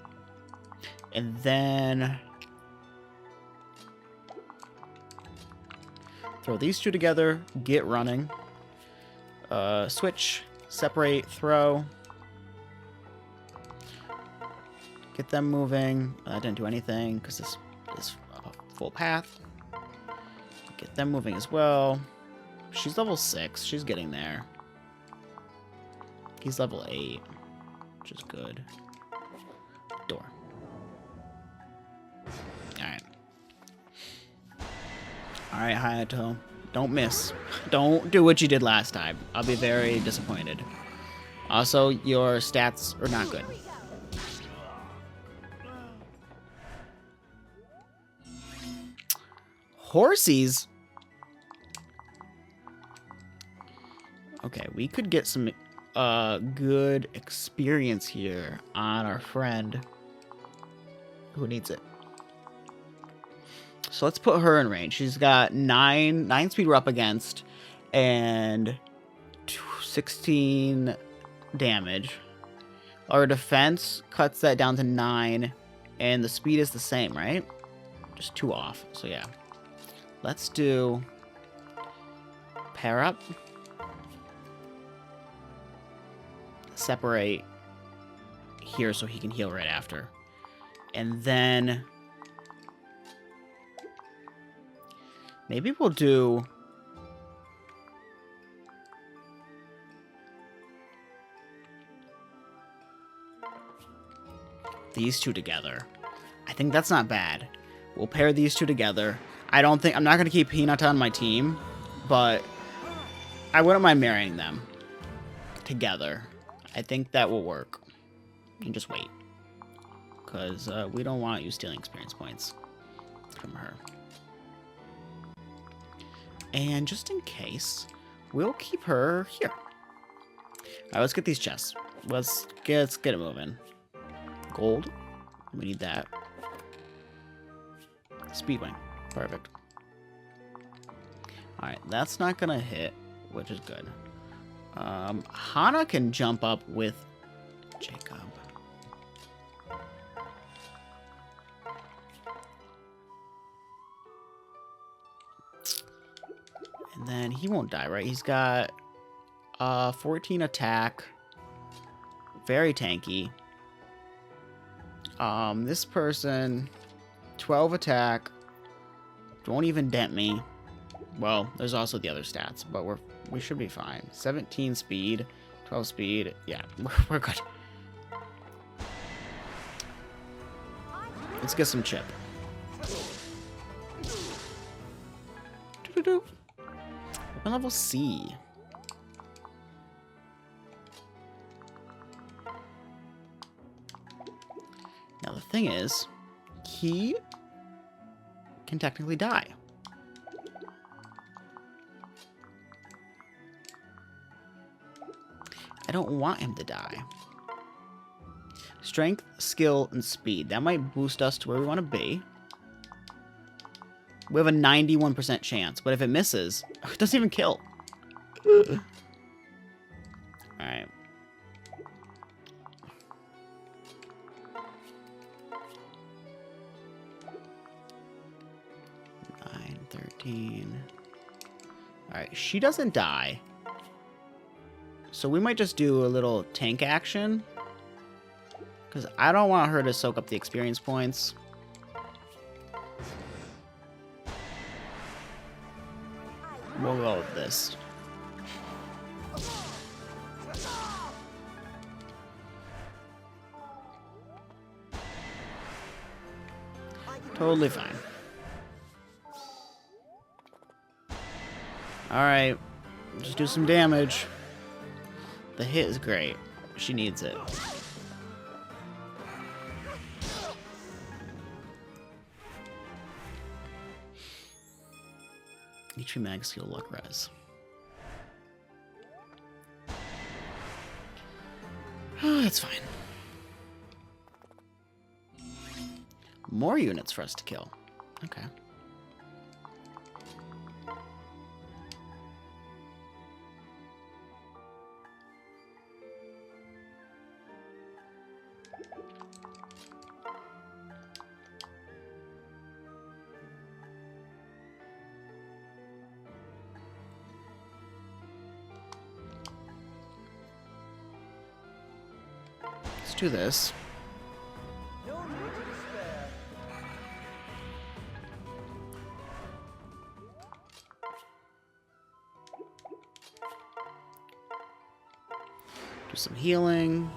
Speaker 1: And then throw these two together, get running. Switch, separate, throw. Get them moving. That didn't do anything because this is a full path. Get them moving as well. She's level 6. She's getting there. He's level 8, which is good. Door. Alright. Alright, Hayato. Don't miss. Don't do what you did last time. I'll be very disappointed. Also, your stats are not good. Horsies? Okay, we could get some good experience here on our friend who needs it. So let's put her in range. She's got 9 speed we're up against, and 16 damage. Our defense cuts that down to 9, and the speed is the same, right? Just 2 off. So yeah. Let's do pair up. Separate here so he can heal right after. And then maybe we'll do these two together. I think that's not bad. We'll pair these two together. I'm not going to keep Hinata on my team, but I wouldn't mind marrying them together. I think that will work. And just wait. Because we don't want you stealing experience points from her. And just in case, we'll keep her here. Alright, let's get these chests. Let's get it moving. Gold. We need that. Speedwing. Perfect. Alright, that's not gonna hit, which is good. Hana can jump up with Jacob. And then he won't die, right? He's got 14 attack. Very tanky. This person, 12 attack. Won't even dent me. Well, there's also the other stats, but we should be fine. 17 speed, 12 speed. Yeah, we're good. Let's get some chip. Weapon level C. Now the thing is, he can technically die. I don't want him to die. Strength, skill, and speed. That might boost us to where we want to be. We have a 91% chance, but if it misses, it doesn't even kill. Alright. 9, 13. Alright, she doesn't die. So we might just do a little tank action. Because I don't want her to soak up the experience points. We'll go with this. Totally fine. Alright. Just do some damage. The hit is great. She needs it. HP mag skill luck res. Oh, that's fine. More units for us to kill. Okay. Let's do this. Do some healing.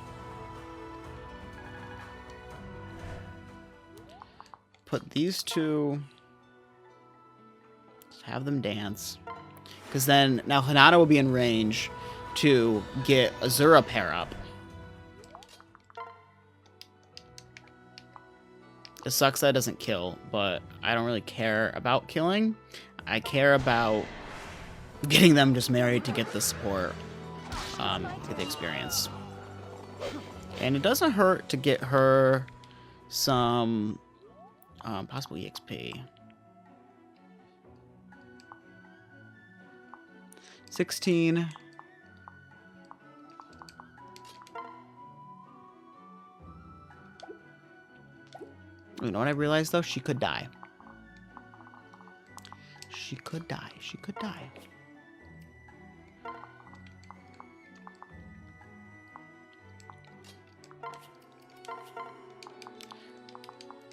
Speaker 1: Put these two. Have them dance. Because then, now Hinata will be in range to get Azura pair up. It sucks that it doesn't kill, but I don't really care about killing. I care about getting them just married to get the support, get the experience. And it doesn't hurt to get her some possible EXP. 16. You know what I realized, though? She could die. She could die. She could die.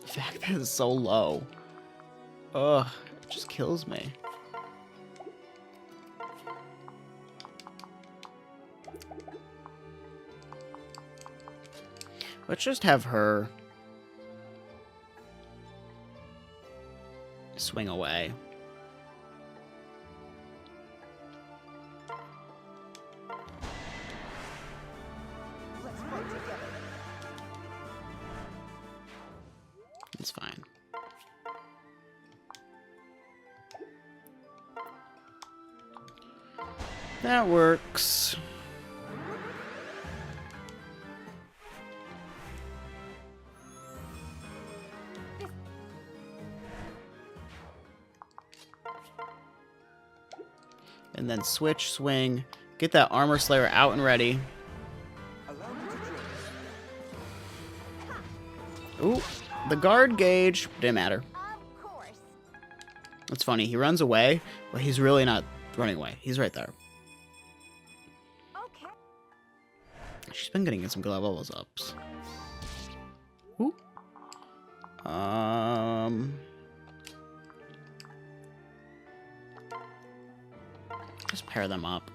Speaker 1: The fact that it's so low. Ugh, it just kills me. Let's just have her swing away. It's fine. That works. And then switch, swing, get that Armor Slayer out and ready. Ooh, the guard gauge didn't matter.
Speaker 3: Of course.
Speaker 1: It's funny, he runs away, but he's really not running away. He's right there.
Speaker 3: Okay.
Speaker 1: She's been getting some good levels ups. Ooh. Just pair them up.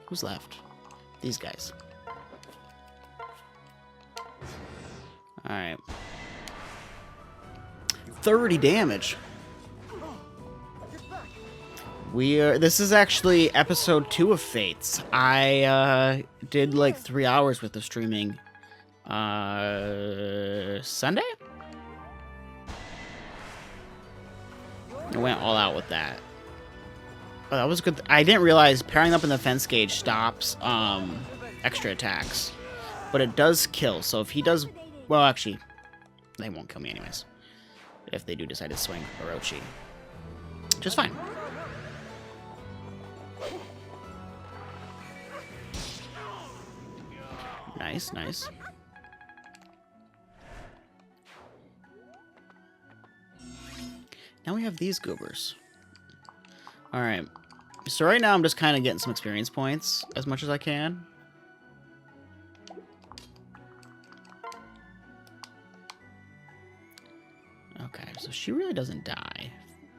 Speaker 1: Who's left? These guys. Alright. 30 damage. This is actually episode 2 of Fates. I did like 3 hours worth of streaming Sunday? I went all out with that. Oh, that was good. I didn't realize pairing up in the fence gauge stops extra attacks. But it does kill, so if he does... Well, actually, they won't kill me anyways. If they do decide to swing Orochi. Which is fine. Nice, nice. Now we have these goobers. Alright. So right now I'm just kind of getting some experience points as much as I can. Okay, so she really doesn't die,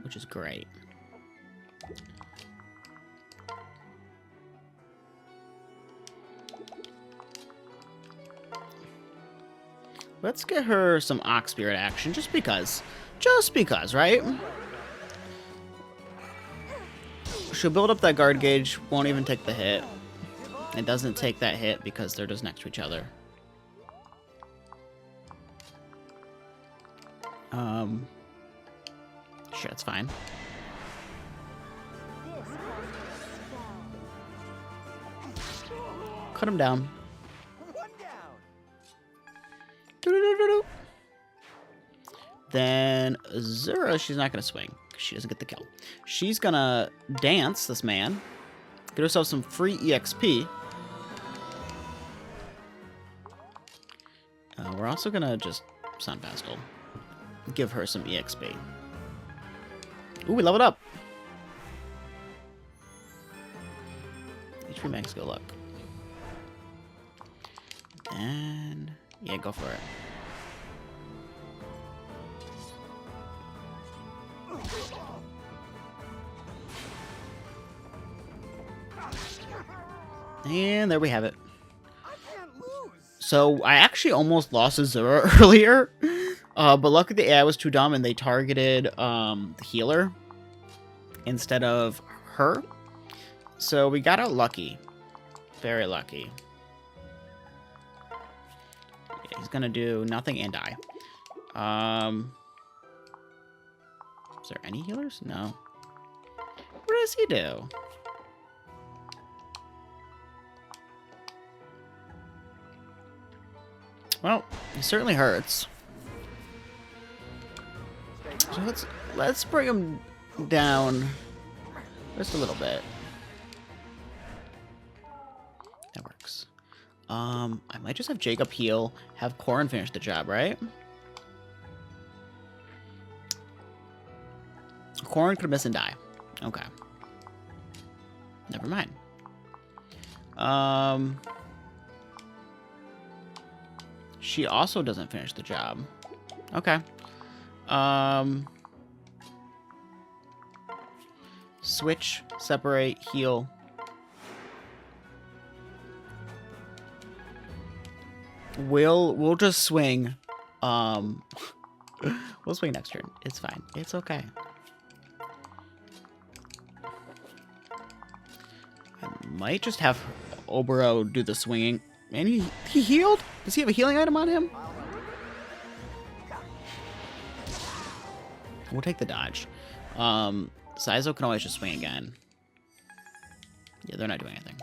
Speaker 1: which is great. Let's get her some Ox Spirit action, just because. Just because, right? She'll build up that guard gauge, won't even take the hit. It doesn't take that hit because they're just next to each other. Sure, it's fine. Cut him down. Doo-doo-doo-doo-doo. Then Azura, she's not going to swing. She doesn't get the kill. She's going to dance, this man. Get herself some free EXP. We're also going to just Sun Vastal. Give her some EXP. Ooh, we leveled up. HP max, good luck. And yeah, go for it. And there we have it. So I actually almost lost Azura earlier, but luckily the AI was too dumb and they targeted the healer instead of her. So we got out lucky, very lucky. Yeah, he's gonna do nothing and die. Is there any healers? No. What does he do? Well, he certainly hurts. So let's bring him down just a little bit. That works. I might just have Jacob heal, have Corrin finish the job, right? Corrin could miss and die. Okay. Never mind. She also doesn't finish the job. Okay. Switch, separate, heal. We'll just swing. We'll swing next turn. It's fine. It's okay. I might just have Obero do the swinging. And he healed? Does he have a healing item on him? We'll take the dodge. Saizo can always just swing again. Yeah, they're not doing anything.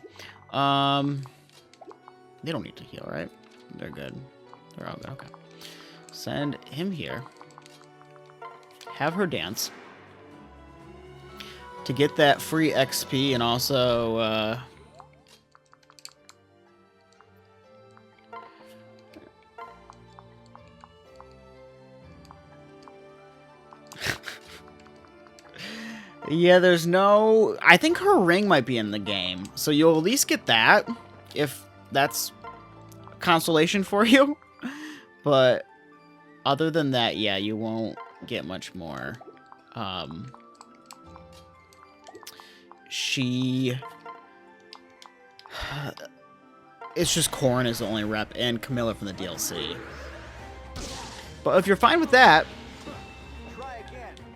Speaker 1: They don't need to heal, right? They're good. They're all good. Okay. Send him here. Have her dance. To get that free XP and also, yeah, there's no... I think her ring might be in the game. So you'll at least get that, if that's consolation for you. But other than that, yeah, you won't get much more. It's just Corrin is the only rep, and Camilla from the DLC. But if you're fine with that...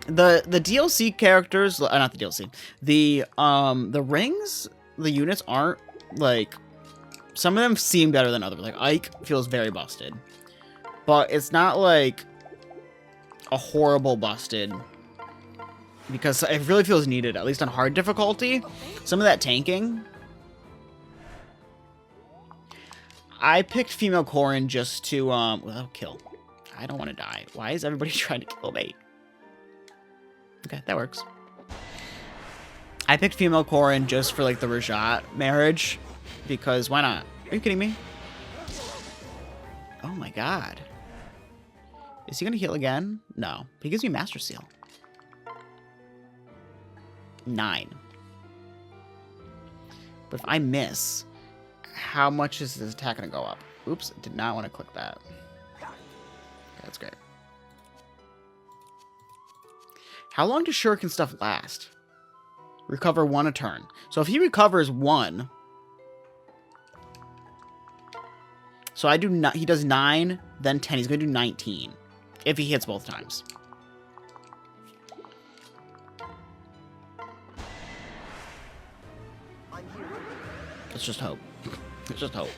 Speaker 1: The DLC characters, not the DLC, the rings, the units aren't, like, some of them seem better than others. Like, Ike feels very busted. But it's not, like, a horrible busted. Because it really feels needed, at least on hard difficulty. Some of that tanking. I picked female Corrin just to, well, kill. I don't want to die. Why is everybody trying to kill me? Okay, that works. I picked female Corrin just for, like, the Rajat marriage. Because why not? Are you kidding me? Oh my god. Is he gonna heal again? No. He gives me Master Seal. 9. But if I miss, how much is his attack gonna go up? Oops, did not want to click that. Okay, that's great. How long does shuriken stuff last? Recover 1 a turn. So if he recovers 1, so I do not. He does 9, then 10. He's gonna do 19 if he hits both times. Let's just hope. Let's just hope.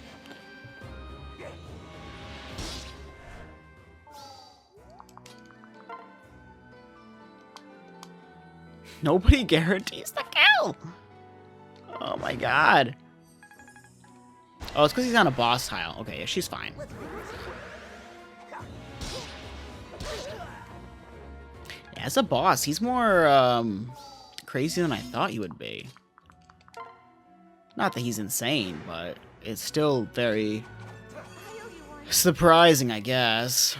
Speaker 1: Nobody guarantees the kill. Oh my god. Oh, it's because he's on a boss tile. Okay, yeah, she's fine. Yeah, as a boss, he's more crazy than I thought he would be. Not that he's insane, but it's still very surprising, I guess.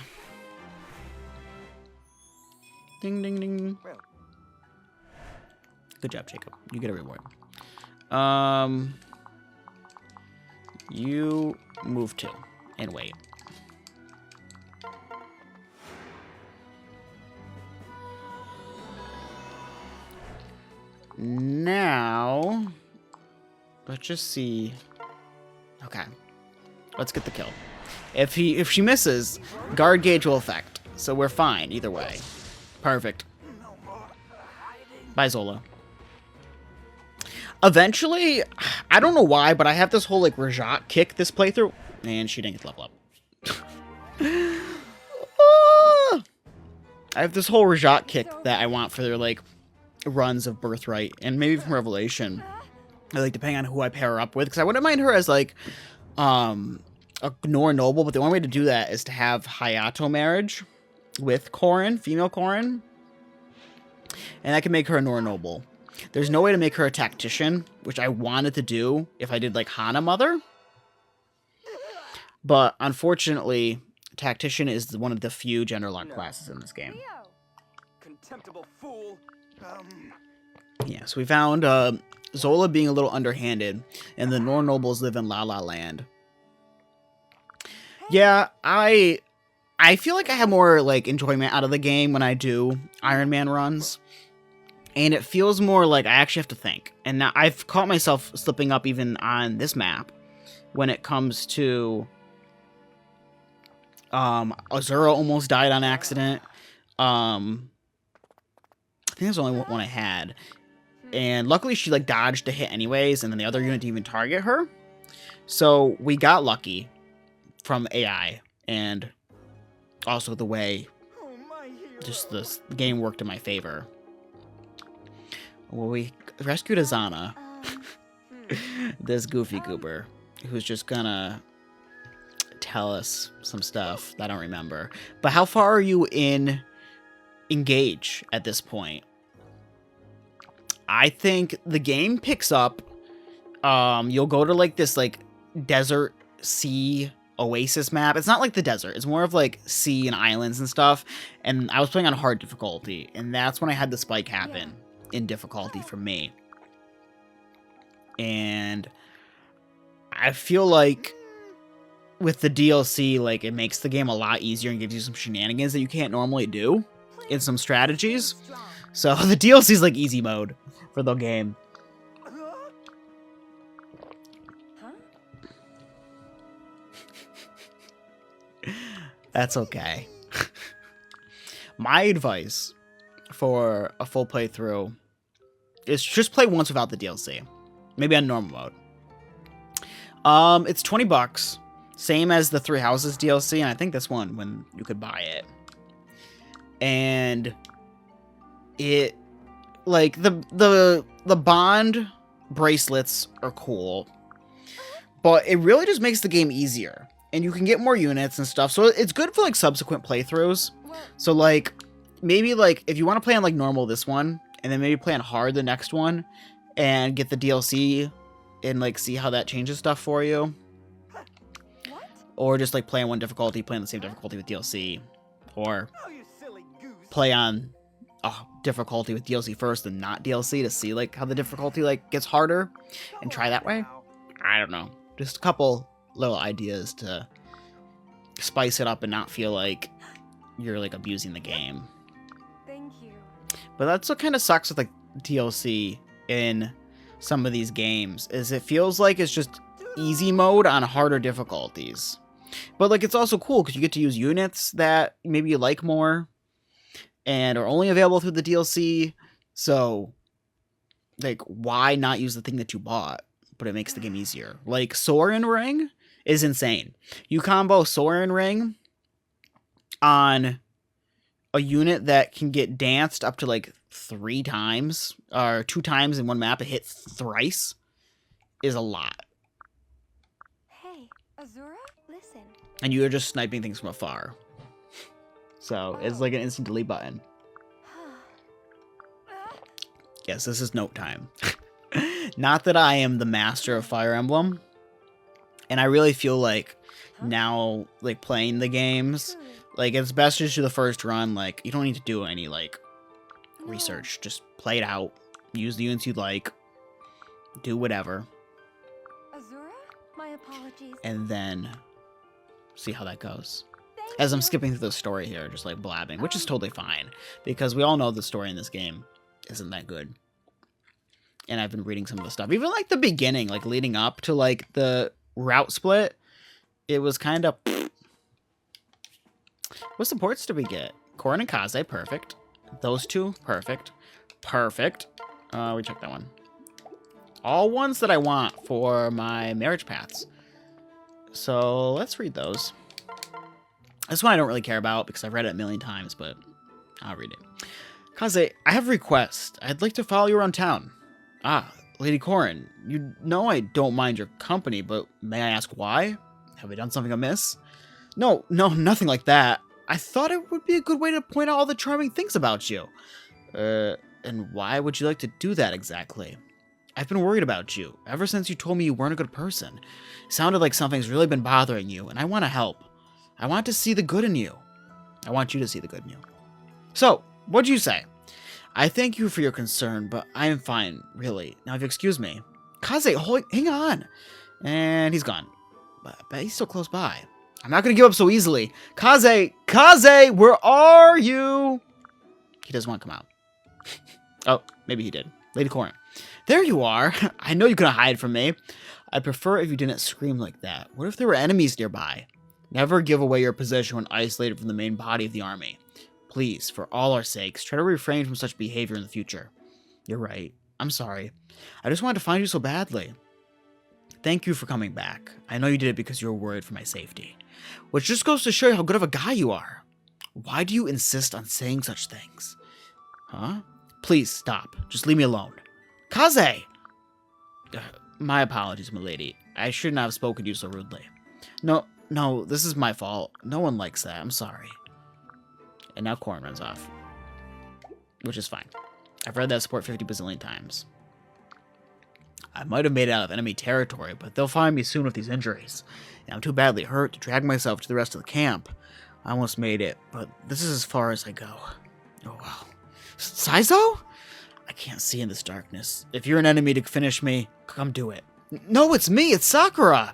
Speaker 1: Ding, ding, ding. Good job, Jacob. You get a reward. You move 2 and wait. Now, let's just see. Okay, let's get the kill. If she misses, guard gauge will affect, so we're fine either way. Perfect. Bye, Zola. Eventually, I don't know why, but I have this whole, like, Rajat kick this playthrough. And she didn't get to level up. I have this whole Rajat kick that I want for their, like, runs of Birthright. And maybe from Revelation. Like, depending on who I pair her up with. Because I wouldn't mind her as, like, a Nor Noble. But the only way to do that is to have Hayato marriage with Corrin, female Corrin. And that can make her a Nor Noble. There's no way to make her a tactician, which I wanted to do if I did, like, Hana Mother. But, unfortunately, tactician is one of the few gender lock classes in this game.
Speaker 2: Contemptible fool.
Speaker 1: Yeah, so we found Zola being a little underhanded, and the Nor Nobles live in La La Land. Yeah, I feel like I have more, like, enjoyment out of the game when I do Ironman runs. And it feels more like I actually have to think. And now I've caught myself slipping up even on this map when it comes to Azura almost died on accident. I think that's the only one I had. And luckily she, like, dodged a hit anyways, and then the other unit didn't even target her. So we got lucky from AI and also the way just this game worked in my favor. Well, we rescued Azana, this goofy goober, who's just gonna tell us some stuff that I don't remember. But how far are you in Engage at this point? I think the game picks up. You'll go to like this like desert sea oasis map. It's not like the desert. It's more of like sea and islands and stuff. And I was playing on hard difficulty, and that's when I had the spike happen in difficulty for me. And I feel like with the DLC, like it makes the game a lot easier and gives you some shenanigans that you can't normally do in some strategies. So the DLC is like easy mode for the game. That's okay. My advice for a full playthrough is just play once without the DLC. Maybe on normal mode. It's $20, same as the Three Houses DLC, and I think this one when you could buy it. And it like the bond bracelets are cool, but it really just makes the game easier. And you can get more units and stuff, so it's good for like subsequent playthroughs. So like maybe like if you want to play on like normal this one, and then maybe play on hard the next one, and get the DLC and like see how that changes stuff for you. Or just like play on one difficulty, play on the same difficulty with DLC, or play on difficulty with DLC first and not DLC to see like how the difficulty like gets harder, and try that way. I don't know, just a couple little ideas to spice it up and not feel like you're like abusing the game.
Speaker 3: Thank you.
Speaker 1: But that's what kind of sucks with like DLC in some of these games, is it feels like it's just easy mode on harder difficulties. But like it's also cool because you get to use units that maybe you like more and are only available through the DLC. So like why not use the thing that you bought? But it makes the game easier. Like Soarin' Ring is insane. You combo Soarin' Ring on a unit that can get danced up to like 3 times or 2 times in one map. It hits thrice is a lot.
Speaker 3: Hey, Azura, listen.
Speaker 1: And you're just sniping things from afar. So it's like an instant delete button. Yes, this is note time. Not that I am the master of Fire Emblem. And I really feel like now, like, playing the games, like, it's best to just do the first run. Like, you don't need to do any, like, research. Just play it out. Use the units you like. Do whatever.
Speaker 3: Azura, my apologies.
Speaker 1: And then see how that goes. As I'm skipping through the story here, just, like, blabbing, which is totally fine. Because we all know the story in this game isn't that good. And I've been reading some of the stuff. Even, like, the beginning, like, leading up to, like, the route split, it was kind of... What supports did we get? Corrin and Kaze, perfect. Those two, perfect. Perfect. We checked that one. All ones that I want for my marriage paths. So, let's read those. This one I don't really care about because I've read it a million times, but I'll read it. Kaze, I have a request. I'd like to follow you around town. Ah, Lady Corrin, you know I don't mind your company, but may I ask why? Have I done something amiss? No, nothing like that. I thought it would be a good way to point out all the charming things about you. And why would you like to do that exactly? I've been worried about you ever since you told me you weren't a good person. It sounded like something's really been bothering you, and I want to help. I want to see the good in you. I want you to see the good in you. So, what'd you say? I thank you for your concern, but I am fine, really. Now, if you excuse me. Kaze, hang on. And he's gone. But he's still close by. I'm not going to give up so easily. Kaze, where are you? He doesn't want to come out. Oh, maybe he did. Lady Corrin. There you are. I know you couldn't hide from me. I'd prefer if you didn't scream like that. What if there were enemies nearby? Never give away your position when isolated from the main body of the army. Please, for all our sakes, try to refrain from such behavior in the future. You're right. I'm sorry. I just wanted to find you so badly. thank you for coming back. I know you did it because you were worried for my safety. Which just goes to show you how good of a guy you are. Why do you insist on saying such things? Huh? Please, stop. Just leave me alone. Kaze! My apologies, milady. I should not have spoken to you so rudely. No, this is my fault. No one likes that. I'm sorry. And now Corrin runs off. Which is fine. I've read that support 50 bazillion times. I might have made it out of enemy territory, but they'll find me soon with these injuries. And I'm too badly hurt to drag myself to the rest of the camp. I almost made it, but this is as far as I go. Oh, wow. Saizo? I can't see in this darkness. If you're an enemy to finish me, come do it. No, it's me. It's Sakura.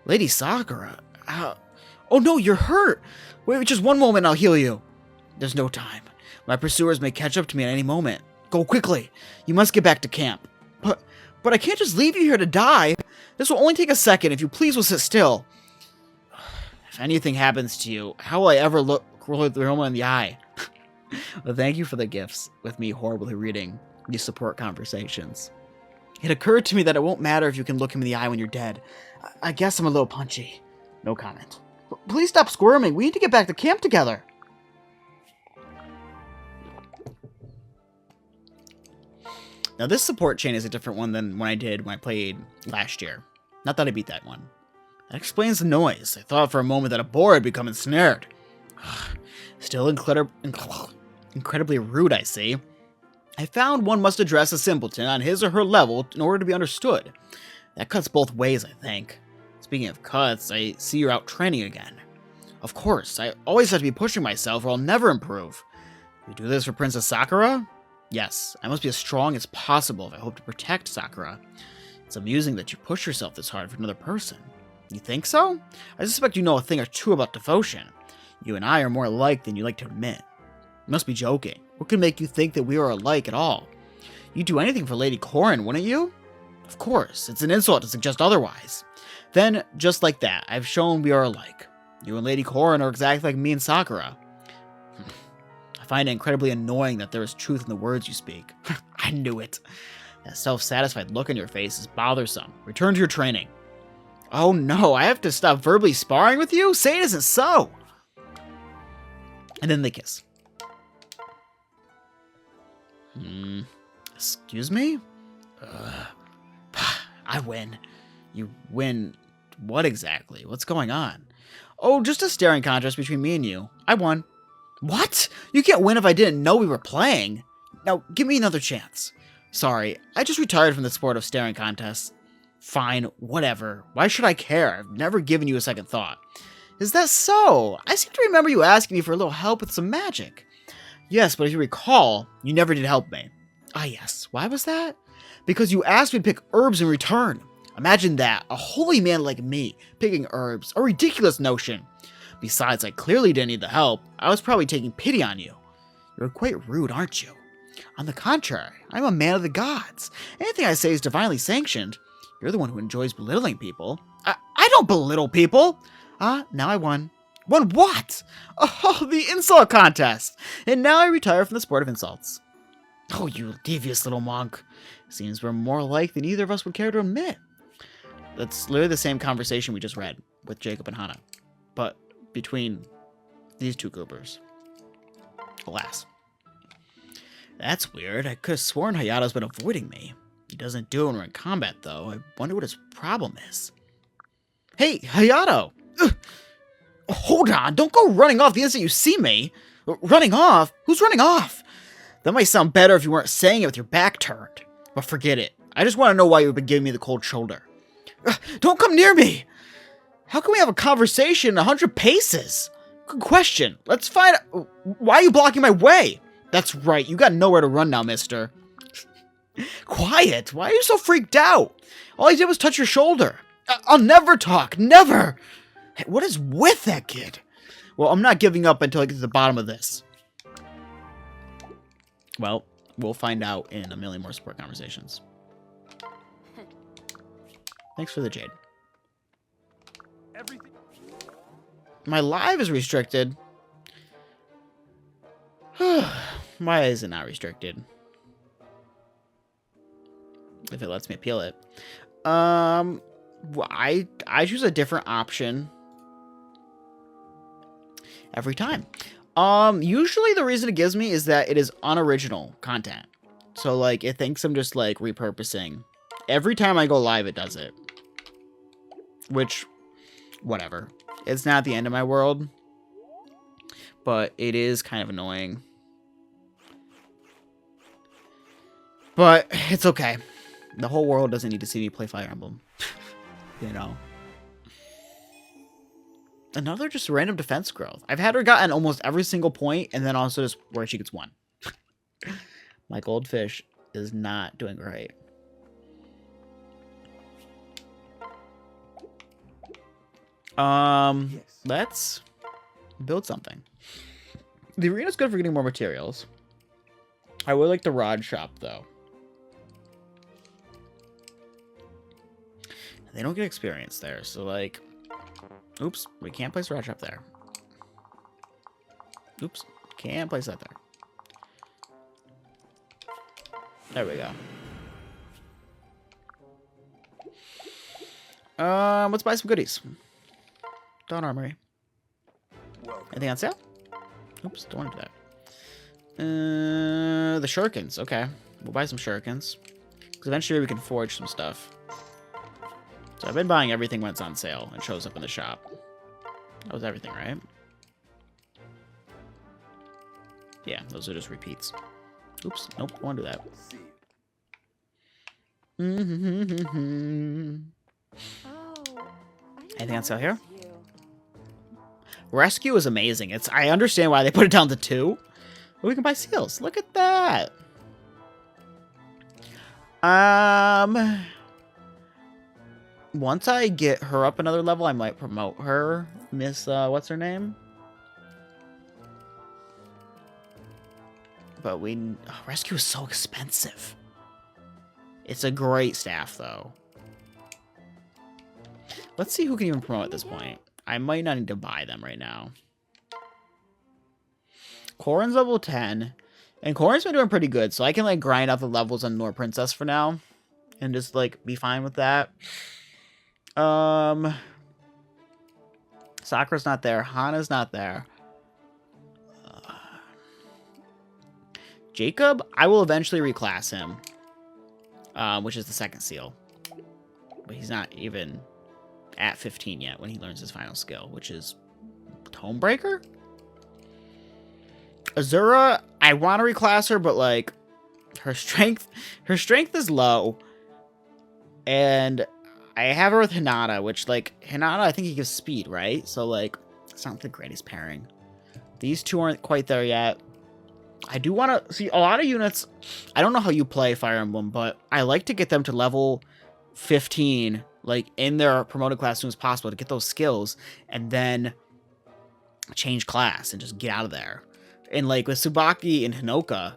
Speaker 1: Lady Sakura. Oh, no, you're hurt. Wait just one moment, I'll heal you. There's no time. My pursuers may catch up to me at any moment. Go quickly. You must get back to camp. But I can't just leave you here to die. This will only take a second if you please will sit still. If anything happens to you, how will I ever look Roma in the eye? Well, thank you for the gifts, with me horribly reading these support conversations. It occurred to me that it won't matter if you can look him in the eye when you're dead. I guess I'm a little punchy. No comment. But please stop squirming. We need to get back to camp together. Now, this support chain is a different one than when I played last year. Not that I beat that one. That explains the noise. I thought for a moment that a boar had become ensnared. Still incredibly rude, I see. I found one must address a simpleton on his or her level in order to be understood. That cuts both ways, I think. Speaking of cuts, I see you're out training again. Of course, I always have to be pushing myself or I'll never improve. You do this for Princess Sakura? Yes, I must be as strong as possible if I hope to protect Sakura. It's amusing that you push yourself this hard for another person. You think so? I suspect you know a thing or two about devotion. You and I are more alike than you like to admit. You must be joking. What could make you think that we are alike at all? You'd do anything for Lady Corrin, wouldn't you? Of course, it's an insult to suggest otherwise. Then, just like that, I've shown we are alike. You and Lady Corrin are exactly like me and Sakura. I find it incredibly annoying that there is truth in the words you speak. I knew it. That self-satisfied look on your face is bothersome. Return to your training. Oh no, I have to stop verbally sparring with you? Say it isn't so! And then they kiss. Excuse me? I win. You win what exactly? What's going on? Oh, just a staring contest between me and you. I won. What? You can't win if I didn't know we were playing. Now, give me another chance. Sorry, I just retired from the sport of staring contests. Fine, whatever. Why should I care? I've never given you a second thought. Is that so? I seem to remember you asking me for a little help with some magic. Yes, but if you recall, you never did help me. Ah, yes. Why was that? Because you asked me to pick herbs in return. Imagine that, a holy man like me, picking herbs, a ridiculous notion. Besides, I clearly didn't need the help. I was probably taking pity on you. You're quite rude, aren't you? On the contrary, I'm a man of the gods. Anything I say is divinely sanctioned. You're the one who enjoys belittling people. I don't belittle people. Now I won. Won what? Oh, the insult contest. And now I retire from the sport of insults. Oh, you devious little monk. Seems we're more alike than either of us would care to admit. That's literally the same conversation we just read with Jacob and Hana. But between these two goobers. Alas. That's weird. I could have sworn Hayato's been avoiding me. He doesn't do it when we're in combat, though. I wonder what his problem is. Hey, Hayato! Ugh. Hold on, don't go running off the instant you see me. Running off? Who's running off? That might sound better if you weren't saying it with your back turned. But forget it. I just want to know why you've been giving me the cold shoulder. Don't come near me! How can we have a conversation 100 paces? Good question. Let's find out. Why are you blocking my way? That's right, you got nowhere to run now, mister. Quiet! Why are you so freaked out? All I did was touch your shoulder. I'll never talk, never! Hey, what is with that kid? Well, I'm not giving up until I get to the bottom of this. Well, we'll find out in a million more support conversations. Thanks for the jade.
Speaker 2: Everything.
Speaker 1: My live is restricted. Why is it not restricted? If it lets me appeal it. I choose a different option every time. Usually the reason it gives me is that it is unoriginal content. So, like, it thinks I'm just, like, repurposing. Every time I go live, it does it. Which, whatever. It's not the end of my world. But it is kind of annoying. But it's okay. The whole world doesn't need to see me play Fire Emblem. You know. Another just random defense growth. I've had her gotten almost every single point, and then also just where she gets one. My goldfish is not doing great.
Speaker 2: Yes.
Speaker 1: Let's build something. The arena's good for getting more materials. I would like the rod shop, though. They don't get experience there, so, like... Oops, we can't place a rod shop there. Oops, can't place that there. There we go. Let's buy some goodies. Dawn Armory.
Speaker 2: Welcome.
Speaker 1: Anything on sale? Oops, don't want to do that. The shurikens. Okay, we'll buy some shurikens. Because eventually we can forge some stuff. So I've been buying everything when it's on sale and shows up in the shop. That was everything, right? Yeah, those are just repeats. Oops, nope, I won't do that.
Speaker 2: See you.
Speaker 3: Oh, I didn't
Speaker 1: Anything on sale here?
Speaker 3: notice you.
Speaker 1: Rescue is amazing. I understand why they put it down to 2. But we can buy seals. Look at that. Once I get her up another level, I might promote her. Miss, what's her name? But rescue is so expensive. It's a great staff, though. Let's see who can even promote at this point. I might not need to buy them right now. Corin's level 10. And Corin's been doing pretty good, so I can, like, grind out the levels on Nor Princess for now. And just, like, be fine with that. Sakura's not there. Hana's not there. Jacob, I will eventually reclass him. Which is the second seal. But he's not even at 15 yet when he learns his final skill, which is Tomebreaker? Azura, I want to reclass her, but, like, her strength is low. And I have her with Hinata, which, like, Hinata, I think he gives speed, right? So, like, it's not the greatest pairing. These two aren't quite there yet. I do want to see a lot of units. I don't know how you play Fire Emblem, but I like to get them to level 15, like, in their promoted class as soon as possible to get those skills and then change class and just get out of there. And, like, with Tsubaki and Hinoka,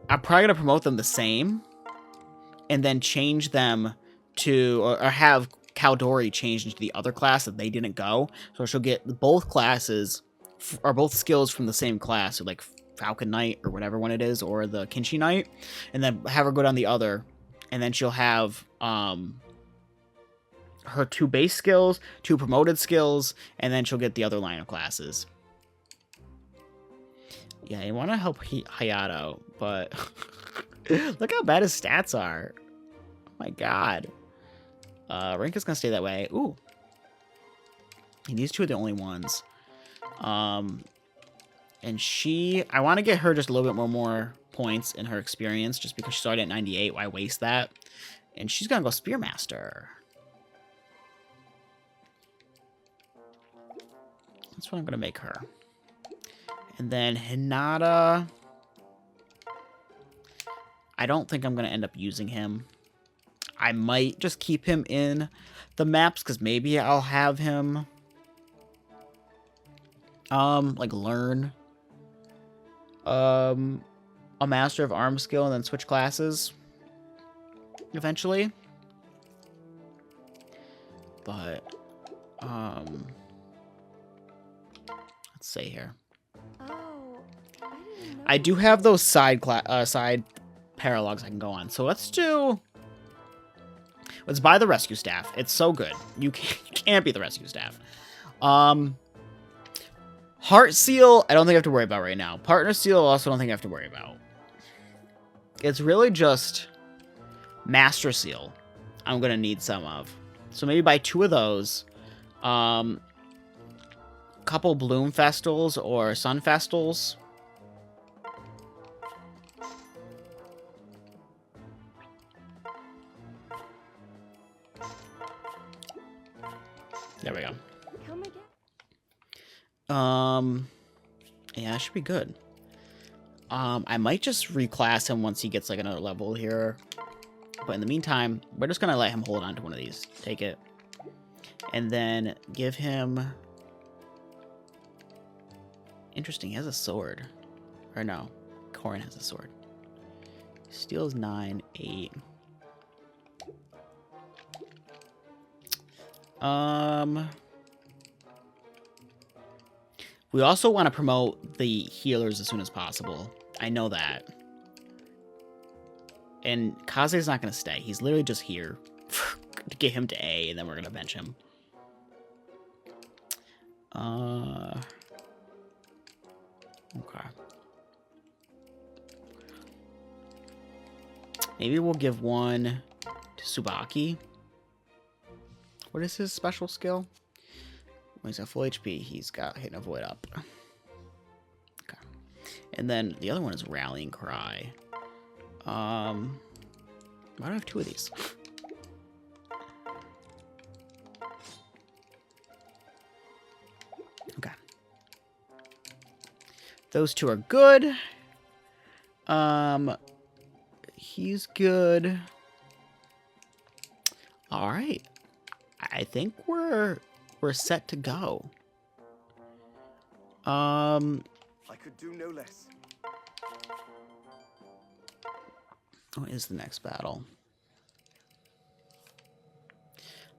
Speaker 1: I'm probably going to promote them the same and then change them to, or have Kaldori changed into the other class that they didn't go. So she'll get both classes, or both skills from the same class, so like Falcon Knight or whatever one it is, or the Kinshi Knight, and then have her go down the other, and then she'll have her 2 base skills, 2 promoted skills, and then she'll get the other line of classes. Yeah, you want to help Hayato, but look how bad his stats are. Oh my god. Rinka's gonna stay that way. Ooh. And these two are the only ones. And I want to get her just a little bit more points in her experience, just because she started at 98. Why waste that? And she's gonna go Spearmaster. That's what I'm gonna make her. And then Hinata, I don't think I'm gonna end up using him. I might just keep him in the maps, because maybe I'll have him like learn a Master of Arms skill and then switch classes eventually. But let's see here.
Speaker 3: Oh, I didn't know.
Speaker 1: I do have those side paralogs I can go on. So let's do... Let's buy the rescue staff. It's so good. You can't beat the rescue staff. Heart Seal, I don't think I have to worry about right now. Partner Seal, also don't think I have to worry about. It's really just Master Seal I'm going to need some of. So maybe buy 2 of those. Couple Bloom Festals or Sun Festals. There we go.
Speaker 3: Come again?
Speaker 1: Yeah, that should be good. I might just reclass him once he gets like another level here. But in the meantime, we're just gonna let him hold on to one of these. Take it. And then give him... Interesting, he has a sword. Or no, Corin has a sword. Steals 9, 8. We also want to promote the healers as soon as possible. I know that. And Kaze's not going to stay. He's literally just here to get him to A, and then we're going to bench him. Okay. Maybe we'll give one to Tsubaki. What is his special skill? When he's at full HP, he's got hit and avoid up. Okay. And then the other one is Rallying Cry. Why do I have 2 of these? Okay. Those 2 are good. He's good. All right. I think we're set to go.
Speaker 2: I could do no less.
Speaker 1: What is the next battle?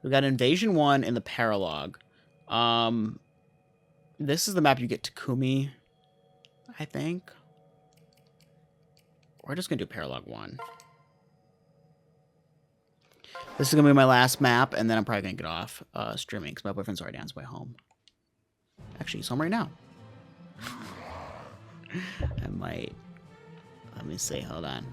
Speaker 1: We've got Invasion 1 in the Paralogue. This is the map you get Takumi, I think. We're just going to do Paralogue 1. This is going to be my last map, and then I'm probably going to get off streaming because my boyfriend's already on his way home. Actually, he's home right now. I might... Let me see. Hold on.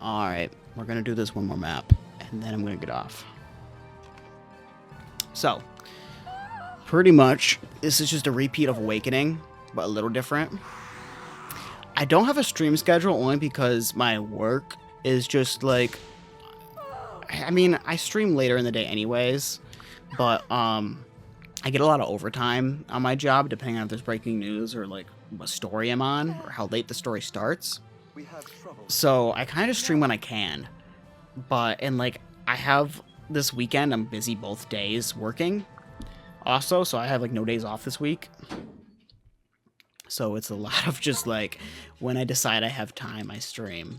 Speaker 1: Alright, we're going to do this one more map, and then I'm going to get off. So, pretty much, this is just a repeat of Awakening, but a little different. I don't have a stream schedule only because my work is just like... I mean, I stream later in the day anyways, but I get a lot of overtime on my job, depending on if there's breaking news or like what story I'm on, or how late the story starts.
Speaker 2: We have trouble.
Speaker 1: So I kind of stream when I can, and like I have this weekend, I'm busy both days working also, so I have like no days off this week. So it's a lot of just like when I decide I have time, I stream.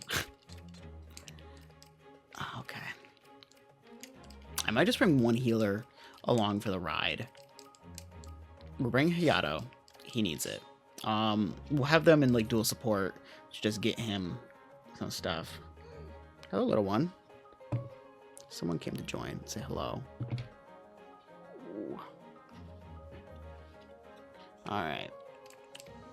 Speaker 1: Okay. I might just bring one healer along for the ride. We'll bring Hayato. He needs it. We'll have them in like dual support to just get him some stuff. Hello, little one. Someone came to join. Say hello. Alright.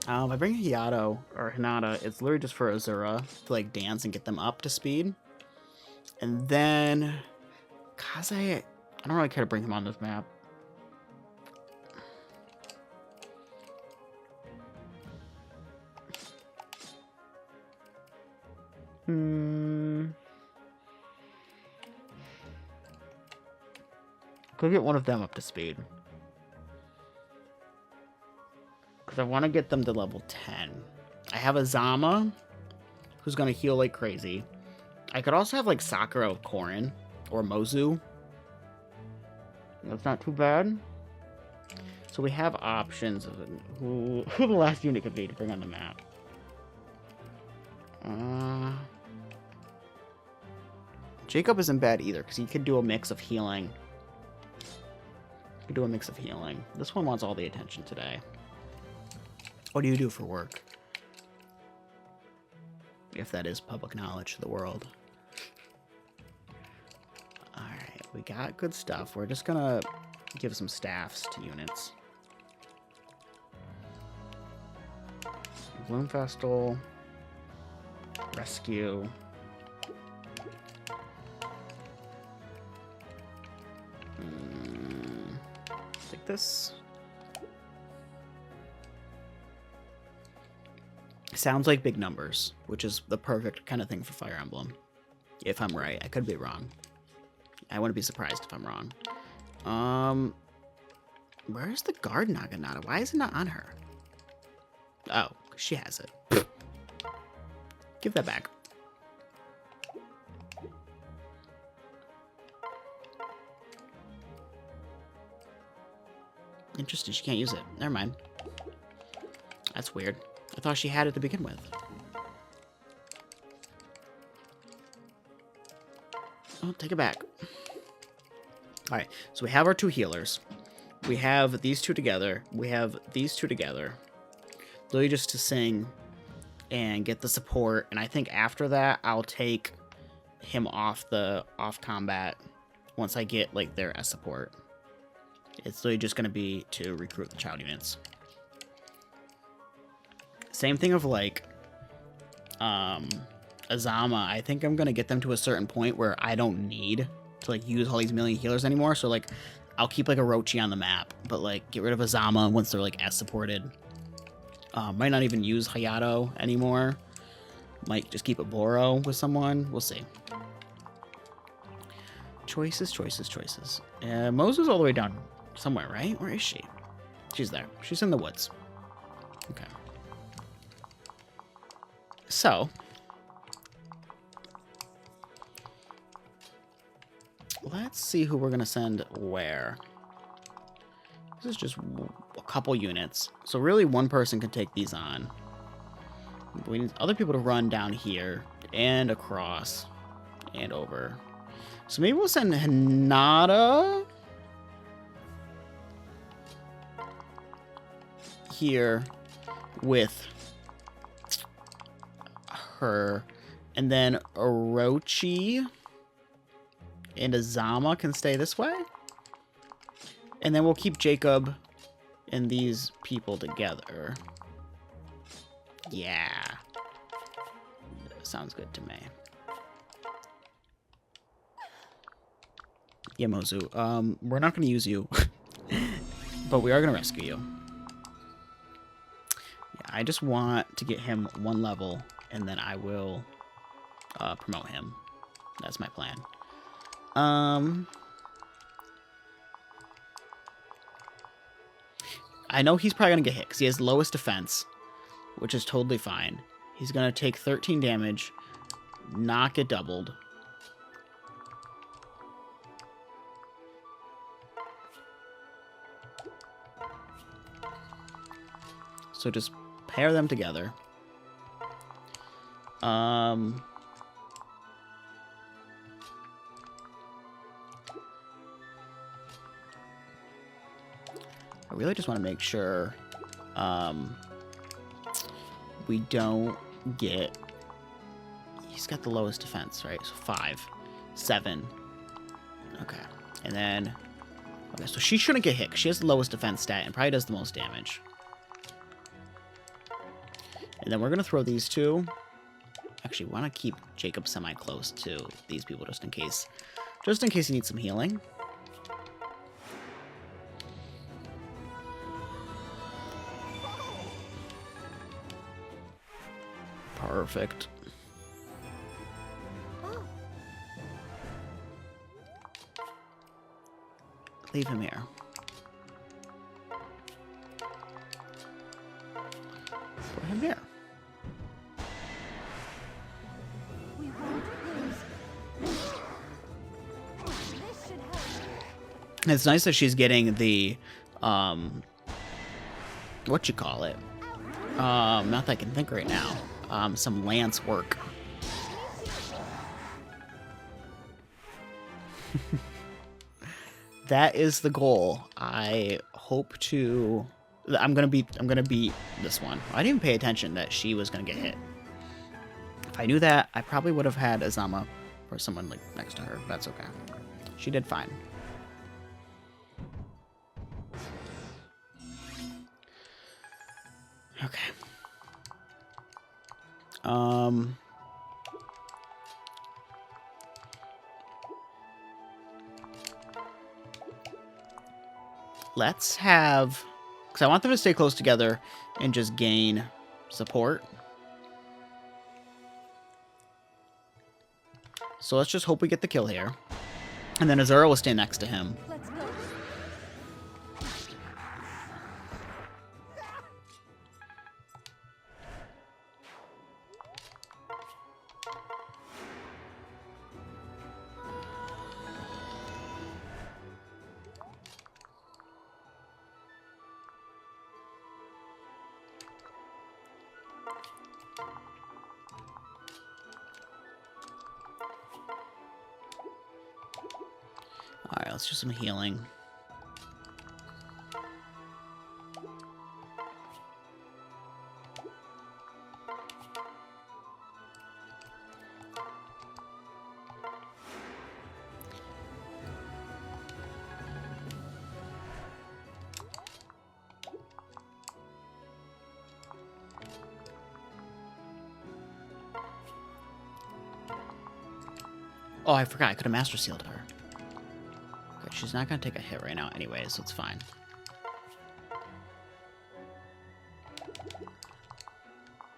Speaker 1: If I bring Hayato or Hinata, it's literally just for Azura to like dance and get them up to speed. And then Kaze, I don't really care to bring him on this map. Go get one of them up to speed. Because I want to get them to level 10. I have a Zama, who's going to heal like crazy. I could also have like Sakura of Korin or Mozu. That's not too bad. So we have options of who the last unit could be to bring on the map. Jacob isn't bad either, because he could do a mix of healing. This one wants all the attention today. What do you do for work? If that is public knowledge to the world. Alright, we got good stuff. We're just gonna give some staffs to units. Bloom Festal. Rescue. Take this. Sounds like big numbers, which is the perfect kind of thing for Fire Emblem. If I'm right, I could be wrong. I wouldn't be surprised if I'm wrong. Where's the guard Naginata? Why is it not on her? Oh, she has it. Give that back. Interesting, she can't use it. Never mind. That's weird. I thought she had it to begin with. Oh, take it back. Alright, so we have our 2 healers. We have these 2 together. We have these 2 together. Literally just to sing and get the support. And I think after that, I'll take him off combat once I get like there as support. It's literally just going to be to recruit the child units. Same thing of like Azama. I think I'm going to get them to a certain point where I don't need to like use all these million healers anymore. So like I'll keep like Orochi on the map, but like get rid of Azama once they're like as supported. Might not even use Hayato anymore. Might just keep a Boro with someone. We'll see. Choices. Mozu's all the way down somewhere, right? Where is she? She's there. She's in the woods. Okay. So, let's see who we're going to send where. This is just a couple units. So really one person can take these on. We need other people to run down here and across and over. So maybe we'll send Hinata here with her. And then Orochi and Azama can stay this way. And then we'll keep Jacob and these people together. Yeah. Sounds good to me. Yeah, Mozu. We're not going to use you. But we are going to rescue you. Yeah, I just want to get him 1 level. And then I will promote him. That's my plan. I know he's probably going to get hit because he has lowest defense, which is totally fine. He's going to take 13 damage, not get doubled. So just pair them together. I really just want to make sure we don't get... He's got the lowest defense, right? So 5, 7. Okay. And then... Okay, so she shouldn't get hit because she has the lowest defense stat and probably does the most damage. And then we're going to throw these 2. Actually, we want to keep Jacob semi-close to these people just in case. Just in case he needs some healing. Perfect. Leave him here. Put him here. And it's nice that she's getting the, what you call it? Not that I can think right now. Some lance work. That is the goal. I hope to. I'm gonna beat this one. I didn't even pay attention that she was gonna get hit. If I knew that, I probably would have had Azama or someone like next to her. That's okay. She did fine. Okay. Let's have, because I want them to stay close together and just gain support. So let's just hope we get the kill here. And then Azura will stay next to him.
Speaker 3: Let's go.
Speaker 1: Alright, let's do some healing. Oh, I forgot. I could have Master Sealed her. Okay, she's not going to take a hit right now anyway, so it's fine.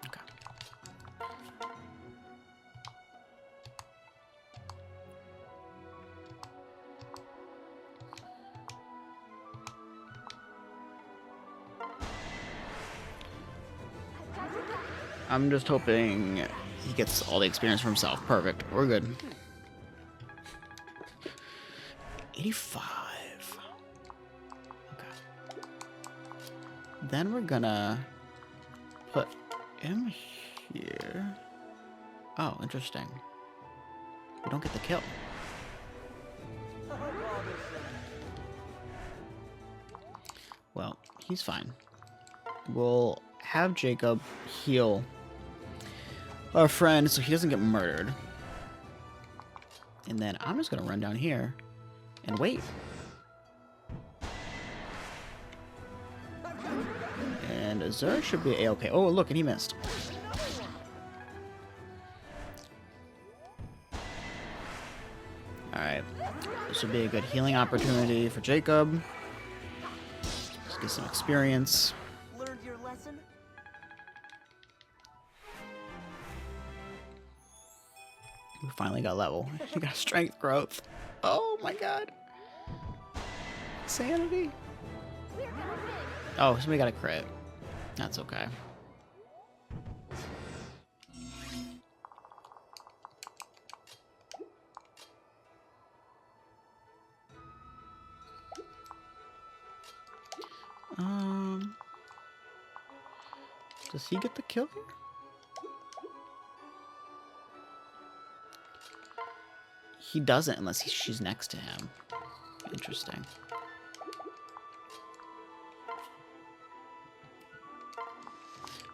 Speaker 1: Okay. I'm just hoping he gets all the experience for himself. Perfect. We're good. 85. Okay. Then we're gonna put him here. Oh, interesting. We don't get the kill. Well, he's fine. We'll have Jacob heal our friend so he doesn't get murdered. And then I'm just gonna run down here and wait. And Azura should be A-okay. Oh, look, and he missed. Alright. This would be a good healing opportunity for Jacob. Let's get some experience.
Speaker 4: Learned your lesson?
Speaker 1: We finally got level. We got strength growth. Oh my god. Sanity. Oh, somebody got a crit. That's okay. Does he get the kill here? He doesn't unless she's next to him. Interesting.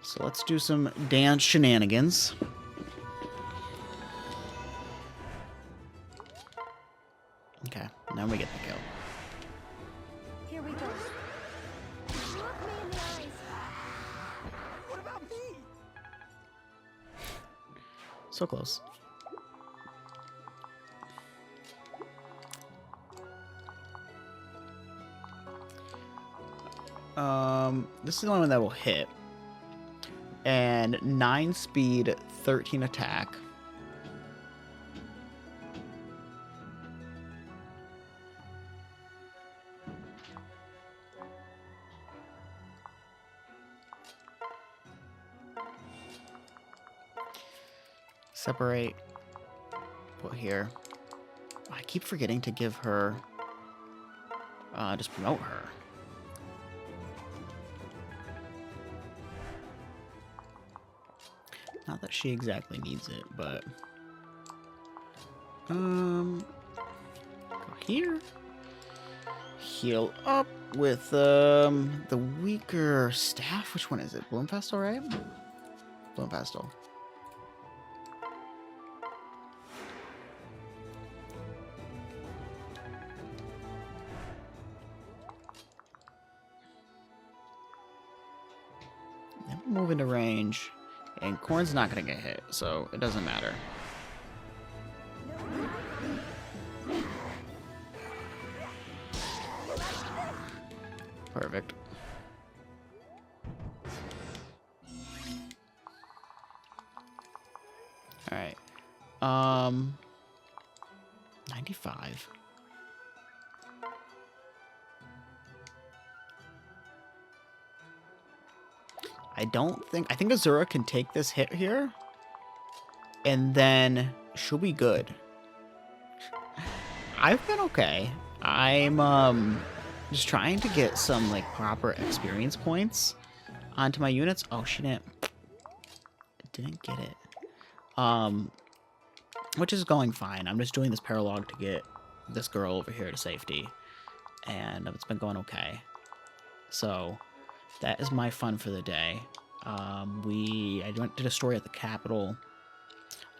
Speaker 1: So let's do some dance shenanigans. Okay, now we get the kill.
Speaker 3: Here we go. Look me in the eyes.
Speaker 4: What about me?
Speaker 1: So close. This is the only one that will hit. And 9 speed, 13 attack. Separate. Put here. I keep forgetting to give her just promote her. Not that she exactly needs it, but go here. Heal up with the weaker staff. Which one is it? Bloom Pestle, right? Bloom Pestle. Then we move into range, and Corn's not gonna get hit, so it doesn't matter. Perfect. All right. 95. I think Azura can take this hit here, and then she'll be good. I've been okay. I'm just trying to get some like proper experience points onto my units. Oh, she didn't get it. Which is going fine. I'm just doing this paralogue to get this girl over here to safety, and it's been going okay. So that is my fun for the day. I went to the story at the Capitol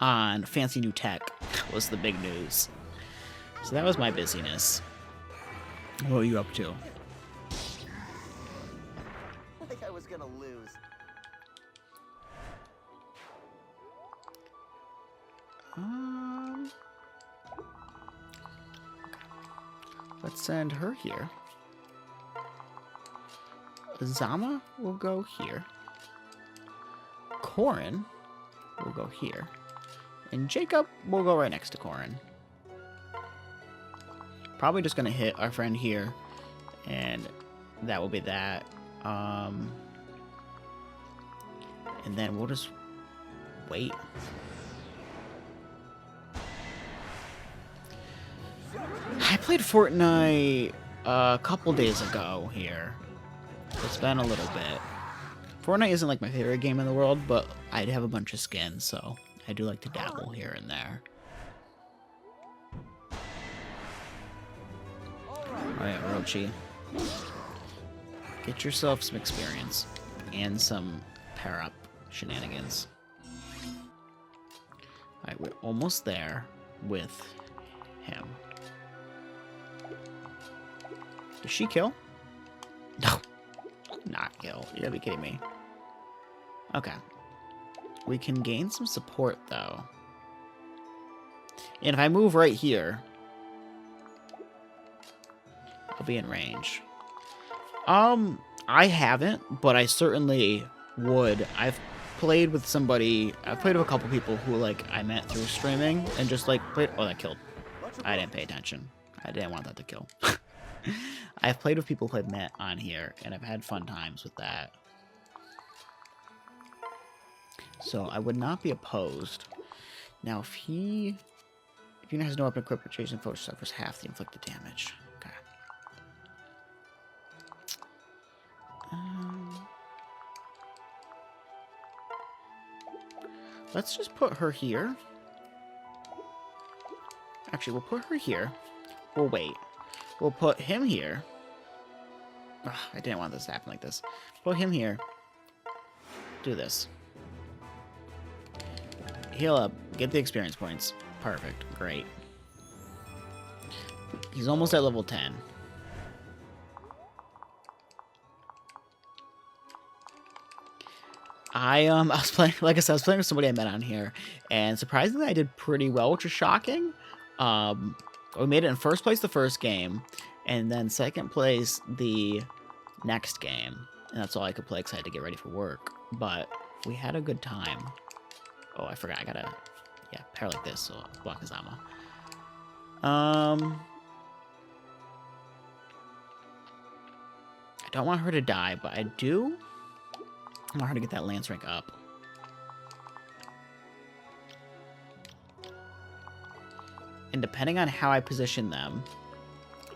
Speaker 1: on fancy new tech was the big news. So that was my busyness. What are you up to?
Speaker 4: Like I was gonna lose.
Speaker 1: Let's send her here. Zama will go here. Corrin will go here. And Jacob will go right next to Corrin. Probably just gonna hit our friend here, and that will be that. And then we'll just wait. I played Fortnite a couple days ago here. It's been a little bit. Fortnite isn't like my favorite game in the world, but I have a bunch of skins, so I do like to dabble here and there. Alright, Orochi. Get yourself some experience and some power-up shenanigans. Alright, we're almost there with him. Does she kill? No. Not kill. You gotta be kidding me. Okay. We can gain some support, though. And if I move right here, I'll be in range. I haven't, but I certainly would. I've played with a couple people who, like, I met through streaming and just, like, played... Oh, that killed. I didn't pay attention. I didn't want that to kill. I've played with people who I've met on here, and I've had fun times with that. So I would not be opposed. Now, if he has no weapon equipped, chasing foe suffers half the inflicted damage. Okay. Let's just put her here. Actually, we'll put her here. We'll wait. We'll put him here. Ugh, I didn't want this to happen like this. Put him here. Do this. Heal up. Get the experience points. Perfect. Great. He's almost at level 10. I was playing, like I said, I was playing with somebody I met on here, and surprisingly, I did pretty well, which was shocking. We made it in first place the first game, and then second place the next game, and that's all I could play because I had to get ready for work. But we had a good time. Oh, I forgot. I gotta, pair like this, so I'll block Azama. I don't want her to die, but I do want her to get that lance rank up. And depending on how I position them,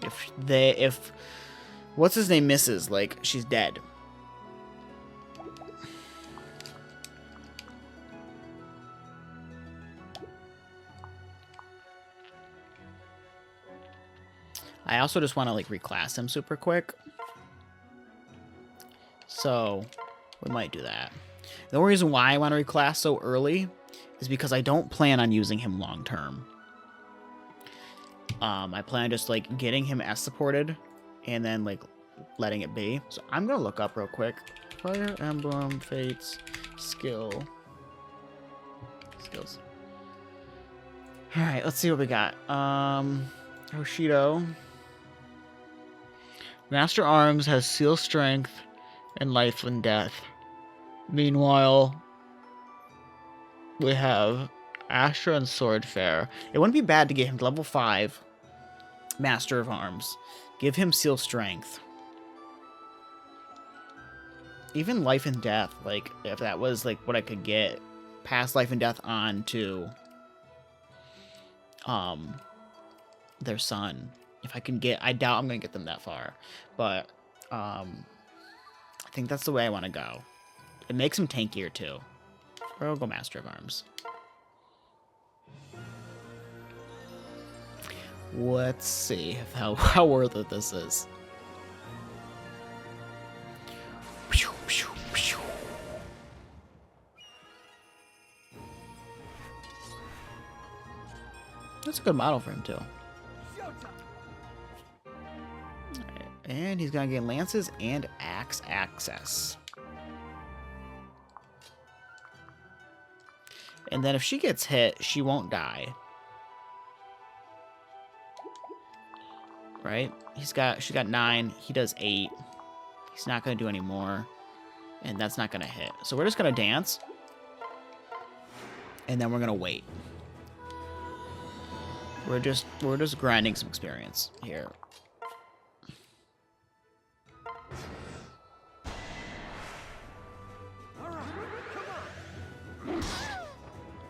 Speaker 1: If what's his name misses, like, she's dead. I also just want to, like, reclass him super quick. So, we might do that. The only reason why I want to reclass so early is because I don't plan on using him long term. I plan on just, like, getting him S supported and then, like, letting it be. So I'm going to look up real quick. Fire Emblem, Fates, Skills. Alright, let's see what we got. Hoshido. Master Arms has Seal Strength and Life and Death. Meanwhile, we have Astra and Swordfair. It wouldn't be bad to get him level 5 Master of Arms. Give him Seal Strength. Even Life and Death, like, if that was, like, what I could get, pass Life and Death on to their son. If I can get, I doubt I'm gonna get them that far, but I think that's the way I want to go. It makes him tankier too. Or I'll go Master of Arms. Let's see how worth it this is. That's a good model for him too. Alright, and he's gonna get lances and axe access. And then if she gets hit, she won't die. Right? She got 9. He does 8. He's not gonna do any more. And that's not gonna hit. So we're just gonna dance. And then we're gonna wait. We're just grinding some experience here.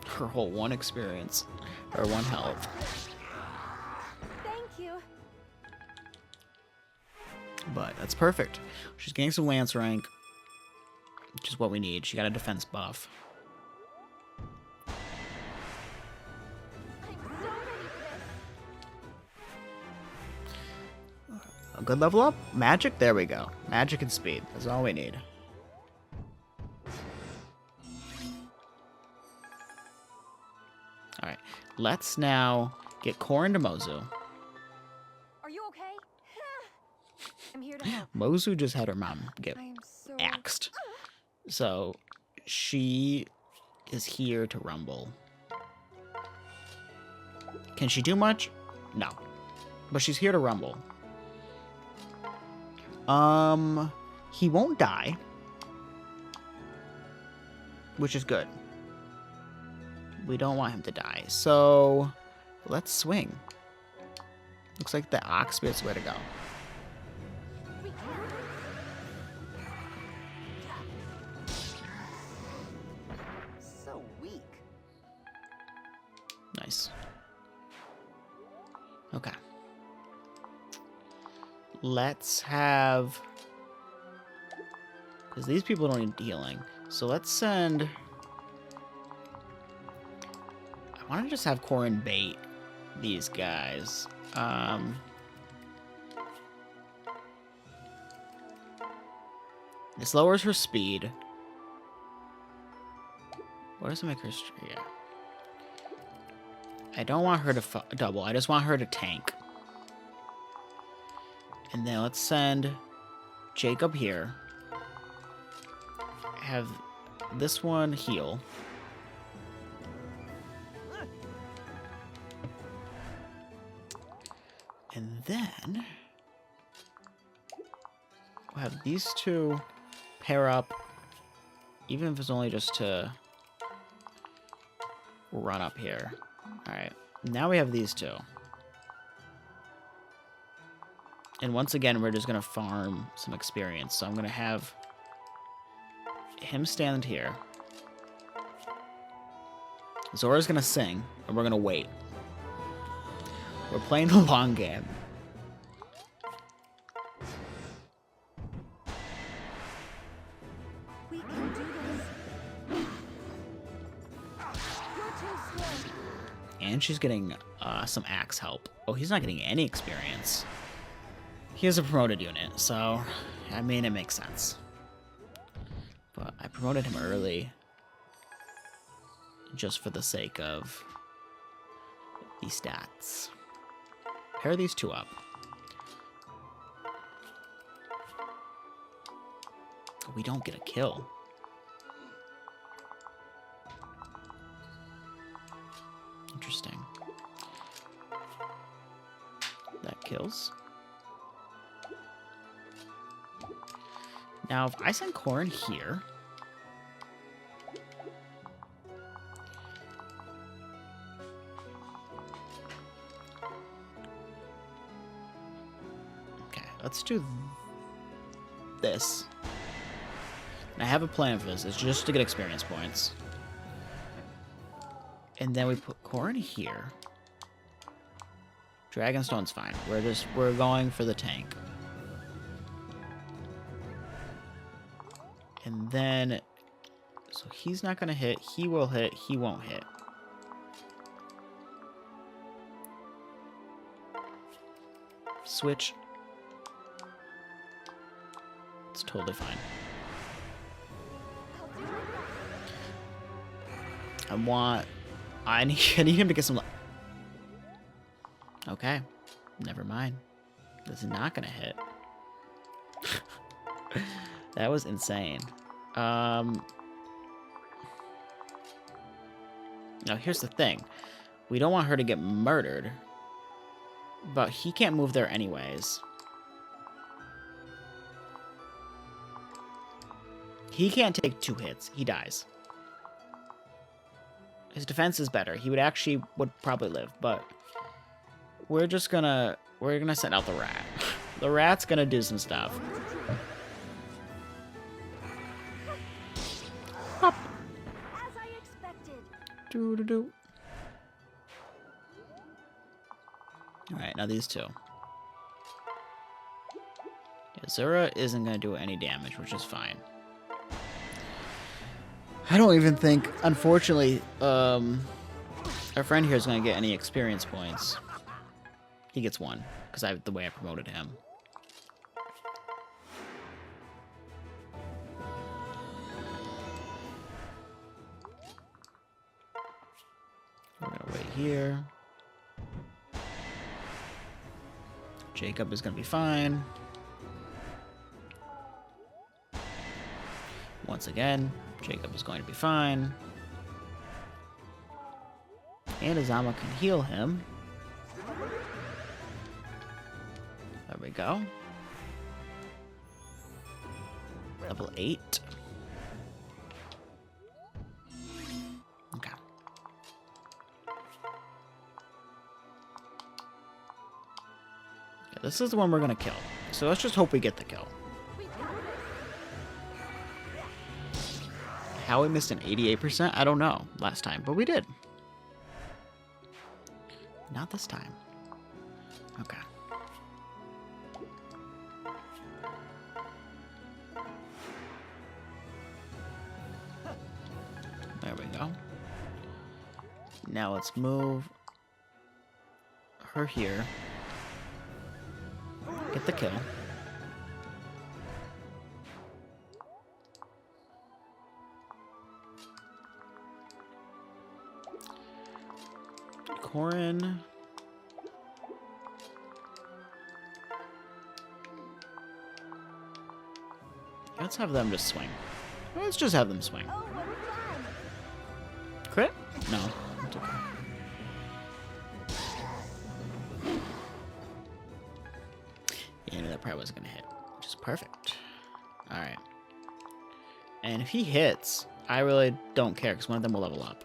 Speaker 1: Her whole 1 experience. Or 1 health.
Speaker 3: Thank you.
Speaker 1: But that's perfect. She's getting some lance rank, which is what we need. She got a defense buff.
Speaker 3: I'm so ready for this.
Speaker 1: A good level up? Magic? There we go. Magic and speed. That's all we need. Alright. Let's now get Korin to Mozu.
Speaker 3: Are you okay? I'm here to help.
Speaker 1: Mozu just had her mom get
Speaker 3: I am so
Speaker 1: axed. So she is here to rumble. Can she do much? No. But she's here to rumble. He won't die. Which is good. We don't want him to die. So let's swing. Looks like the ox is the way to go.
Speaker 3: we can.
Speaker 4: So weak.
Speaker 1: Nice. Okay. Let's have... because these people don't need healing. So let's send... I want to just have Korin bait these guys. This lowers her speed. What does it make her... yeah. I don't want her to double. I just want her to tank. And then let's send Jacob here. Have this one heal. And then we'll have these two pair up, even if it's only just to run up here. Alright, now we have these two. And once again, we're just going to farm some experience. So I'm going to have him stand here. Zora's going to sing, and we're going to wait. We're playing the long game.
Speaker 3: Too slow.
Speaker 1: And she's getting some axe help. Oh, he's not getting any experience. He is a promoted unit, so, I mean, it makes sense. But I promoted him early just for the sake of the stats. Pair these two up. We don't get a kill. Interesting. That kills. Now, if I send Corrin here... Okay, let's do this. And I have a plan for this. It's just to get experience points. And then we put Corrin here. Dragonstone's fine. We're going for the tank. And then, so he's not gonna hit, he will hit, he won't hit. Switch. It's totally fine. I need him to get some... Okay. Never mind. This is not gonna hit. That was insane. Now, here's the thing. We don't want her to get murdered. But he can't move there anyways. He can't take 2 hits. He dies. His defense is better. He would probably live, but we're gonna send out the rat. The rat's gonna do some stuff. Hop.
Speaker 3: As I expected.
Speaker 1: Doo-doo-doo. Alright, now these two. Yeah, Zura isn't gonna do any damage, which is fine. I don't even think, unfortunately, our friend here is going to get any experience points. He gets 1, because the way I promoted him. We're going to wait here. Jacob is going to be fine. Once again, Jacob is going to be fine. And Azama can heal him. There we go. Level 8. Okay. Yeah, this is the one we're gonna kill. So let's just hope we get the kill. How we missed an 88%? I don't know last time, but we did. Not this time. Okay. There we go. Now let's move her here. Get the kill. Corrin. Let's have them just swing. Let's just have them swing.
Speaker 3: Oh, what fun!
Speaker 1: Crit? No. It's okay. Yeah, I knew that probably wasn't going to hit, which is perfect. Alright. And if he hits, I really don't care, because one of them will level up.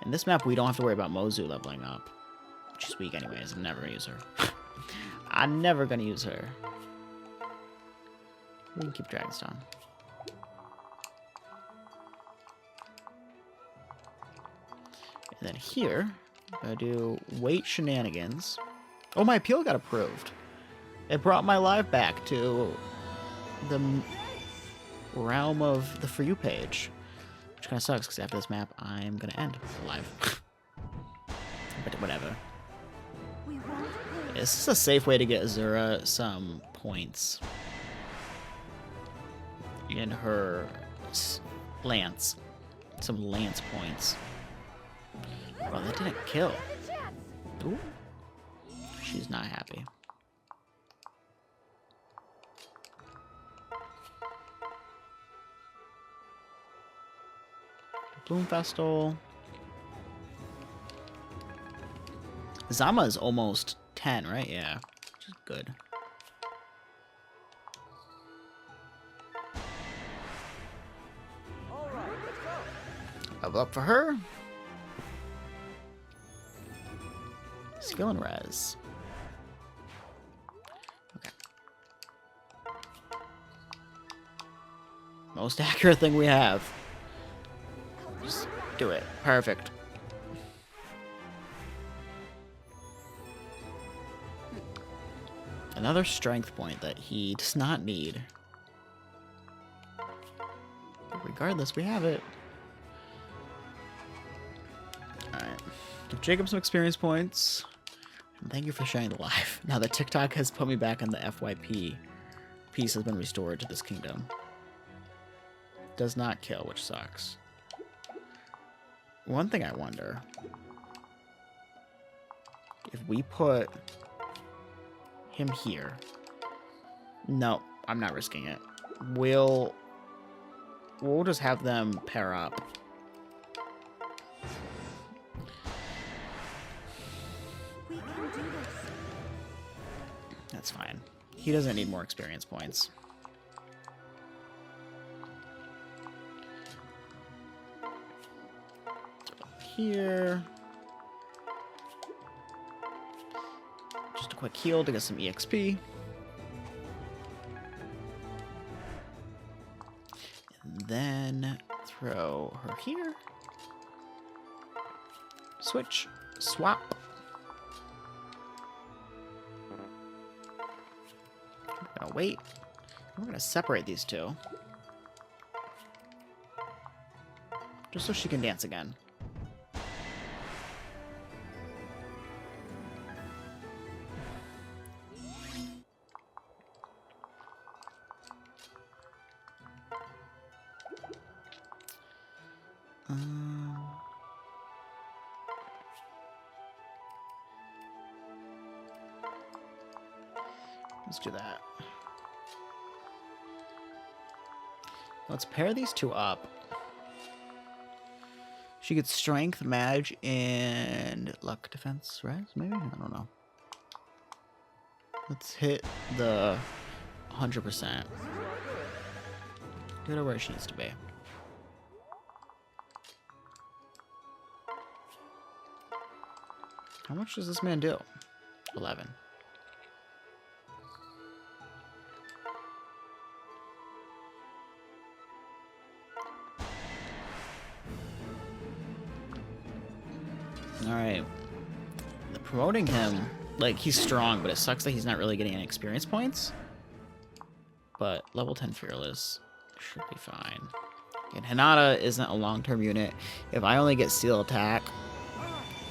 Speaker 1: In this map, we don't have to worry about Mozu leveling up. Which is weak anyways. I'm never going to use her. I'm never going to use her. We can keep Dragonstone. And then here, I'm going to do Wait Shenanigans. Oh, my appeal got approved. It brought my live back to the realm of the For You page. Which kind of sucks, because after this map, I'm going to end alive. But whatever.
Speaker 3: We won't lose.
Speaker 1: This is a safe way to get Azura some points. In her lance. Some lance points. Well, that didn't kill.
Speaker 3: The chance.
Speaker 1: Ooh. She's not happy. Bloom Festal. Zama is almost 10, right? Yeah. Which is good.
Speaker 2: All right, let's go.
Speaker 1: Level up for her. Skill and res. Okay. Most accurate thing we have. Just do it. Perfect. Another strength point that he does not need. But regardless, we have it. Alright. Give Jacob some experience points. And thank you for sharing the live. Now that TikTok has put me back on the FYP, peace has been restored to this kingdom. Does not kill, which sucks. One thing I wonder, if we put him here. No, I'm not risking it. We'll just have them pair up.
Speaker 3: We can do this.
Speaker 1: That's fine. He doesn't need more experience points. Here. Just a quick heal to get some EXP. And then throw her here. Switch. Swap. We're gonna wait. We're gonna separate these two. Just so she can dance again. Let's do that. Let's pair these two up. She gets strength, mage, and luck, defense, res, maybe? I don't know. Let's hit the 100%. Get her where she needs to be. How much does this man do? 11. Alright. Promoting him, like, he's strong, but it sucks that he's not really getting any experience points. But level 10 Fearless should be fine. And Hinata isn't a long-term unit. If I only get Seal Attack,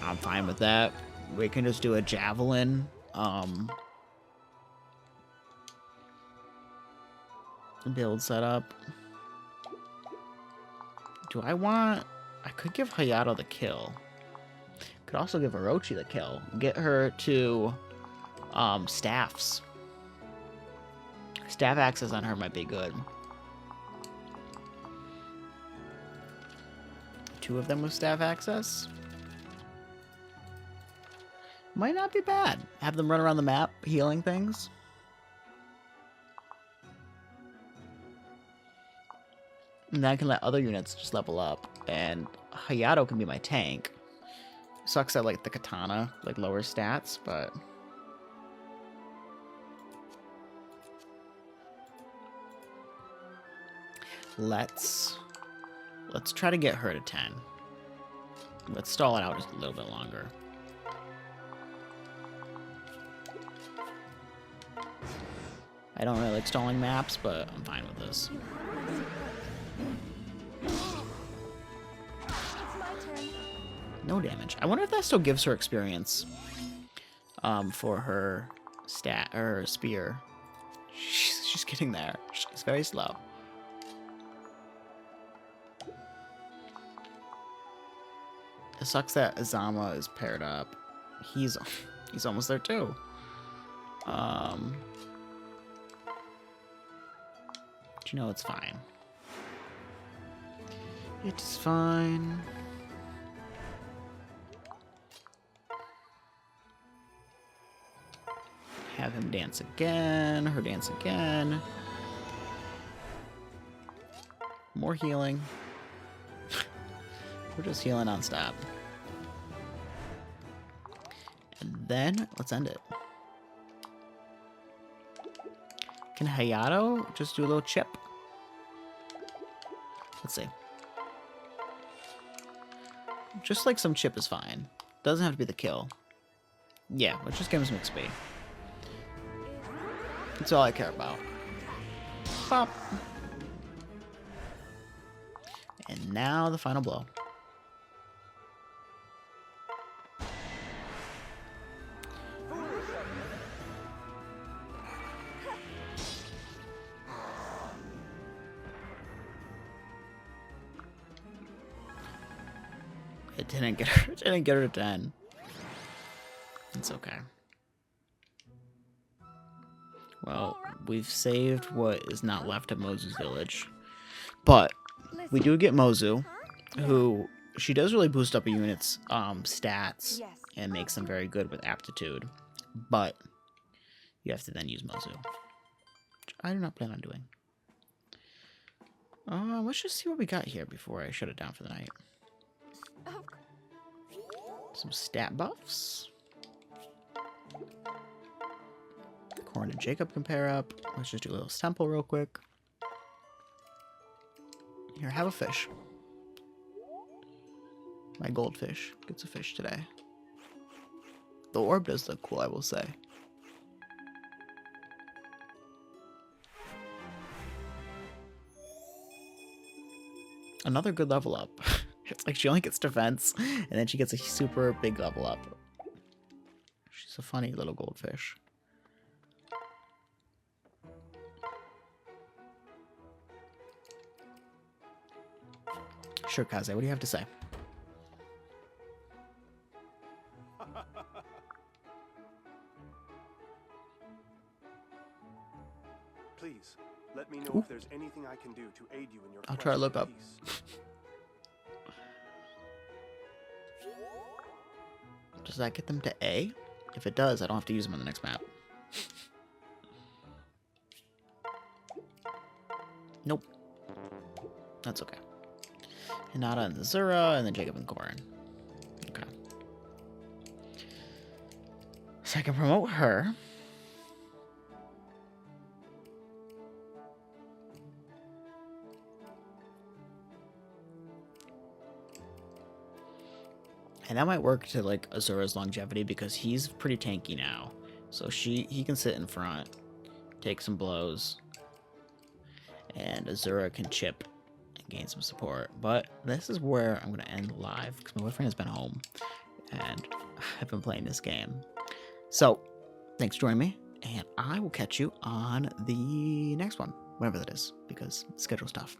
Speaker 1: I'm fine with that. We can just do a Javelin. Build setup. Do I want... I could give Hayato the kill. Could also give Orochi the kill. Get her to staffs. Staff access on her might be good. 2 of them with staff access. Might not be bad. Have them run around the map healing things. And then I can let other units just level up. And Hayato can be my tank. Sucks that, like, the katana, like, lower stats, but... Let's try to get her to 10. Let's stall it out just a little bit longer. I don't really like stalling maps, but I'm fine with this.
Speaker 3: turn.
Speaker 1: No damage. I wonder if that still gives her experience for her stat or spear. She's getting there. She's very slow. It sucks that Azama is paired up. He's almost there too. But you know, it's fine. It's fine. Have him dance again, her dance again. More healing. We're just healing nonstop. And then, let's end it. Can Hayato just do a little chip? Let's see. Just like some chip is fine. Doesn't have to be the kill. Yeah, let's just give him some XP. That's all I care about. Pop. And now the final blow. It didn't get her. It didn't get her to 10. It's okay. Well, we've saved what is not left of Mozu's village. But we do get Mozu, who she does really boost up a unit's stats
Speaker 3: Yes.
Speaker 1: and makes them very good with aptitude. But you have to then use Mozu, which I do not plan on doing. Let's just see what we got here before I shut it down for the night. Some stat buffs. Corn and Jacob can pair up. Let's just do a little temple real quick. Here, have a fish. My goldfish gets a fish today. The orb does look cool, I will say. Another good level up. It's like she only gets defense, and then she gets a super big level up. She's a funny little goldfish. Sure, Kaze, what do you have to say?
Speaker 5: Please, let me know
Speaker 1: Ooh.
Speaker 5: if there's anything I can do to aid you in your
Speaker 1: I'll try to
Speaker 5: quest
Speaker 1: look
Speaker 5: for
Speaker 1: up.
Speaker 5: peace.
Speaker 1: Does that get them to A? If it does, I don't have to use them on the next map. Nope. That's okay. Hinata and Zura, and then Jacob and Korin. Okay. So I can promote her. And that might work to like Azura's longevity because he's pretty tanky now. So he can sit in front, take some blows, and Azura can chip and gain some support. But this is where I'm gonna end live because my boyfriend has been home and I've been playing this game. So thanks for joining me, and I will catch you on the next one, whenever that is, because schedule stuff.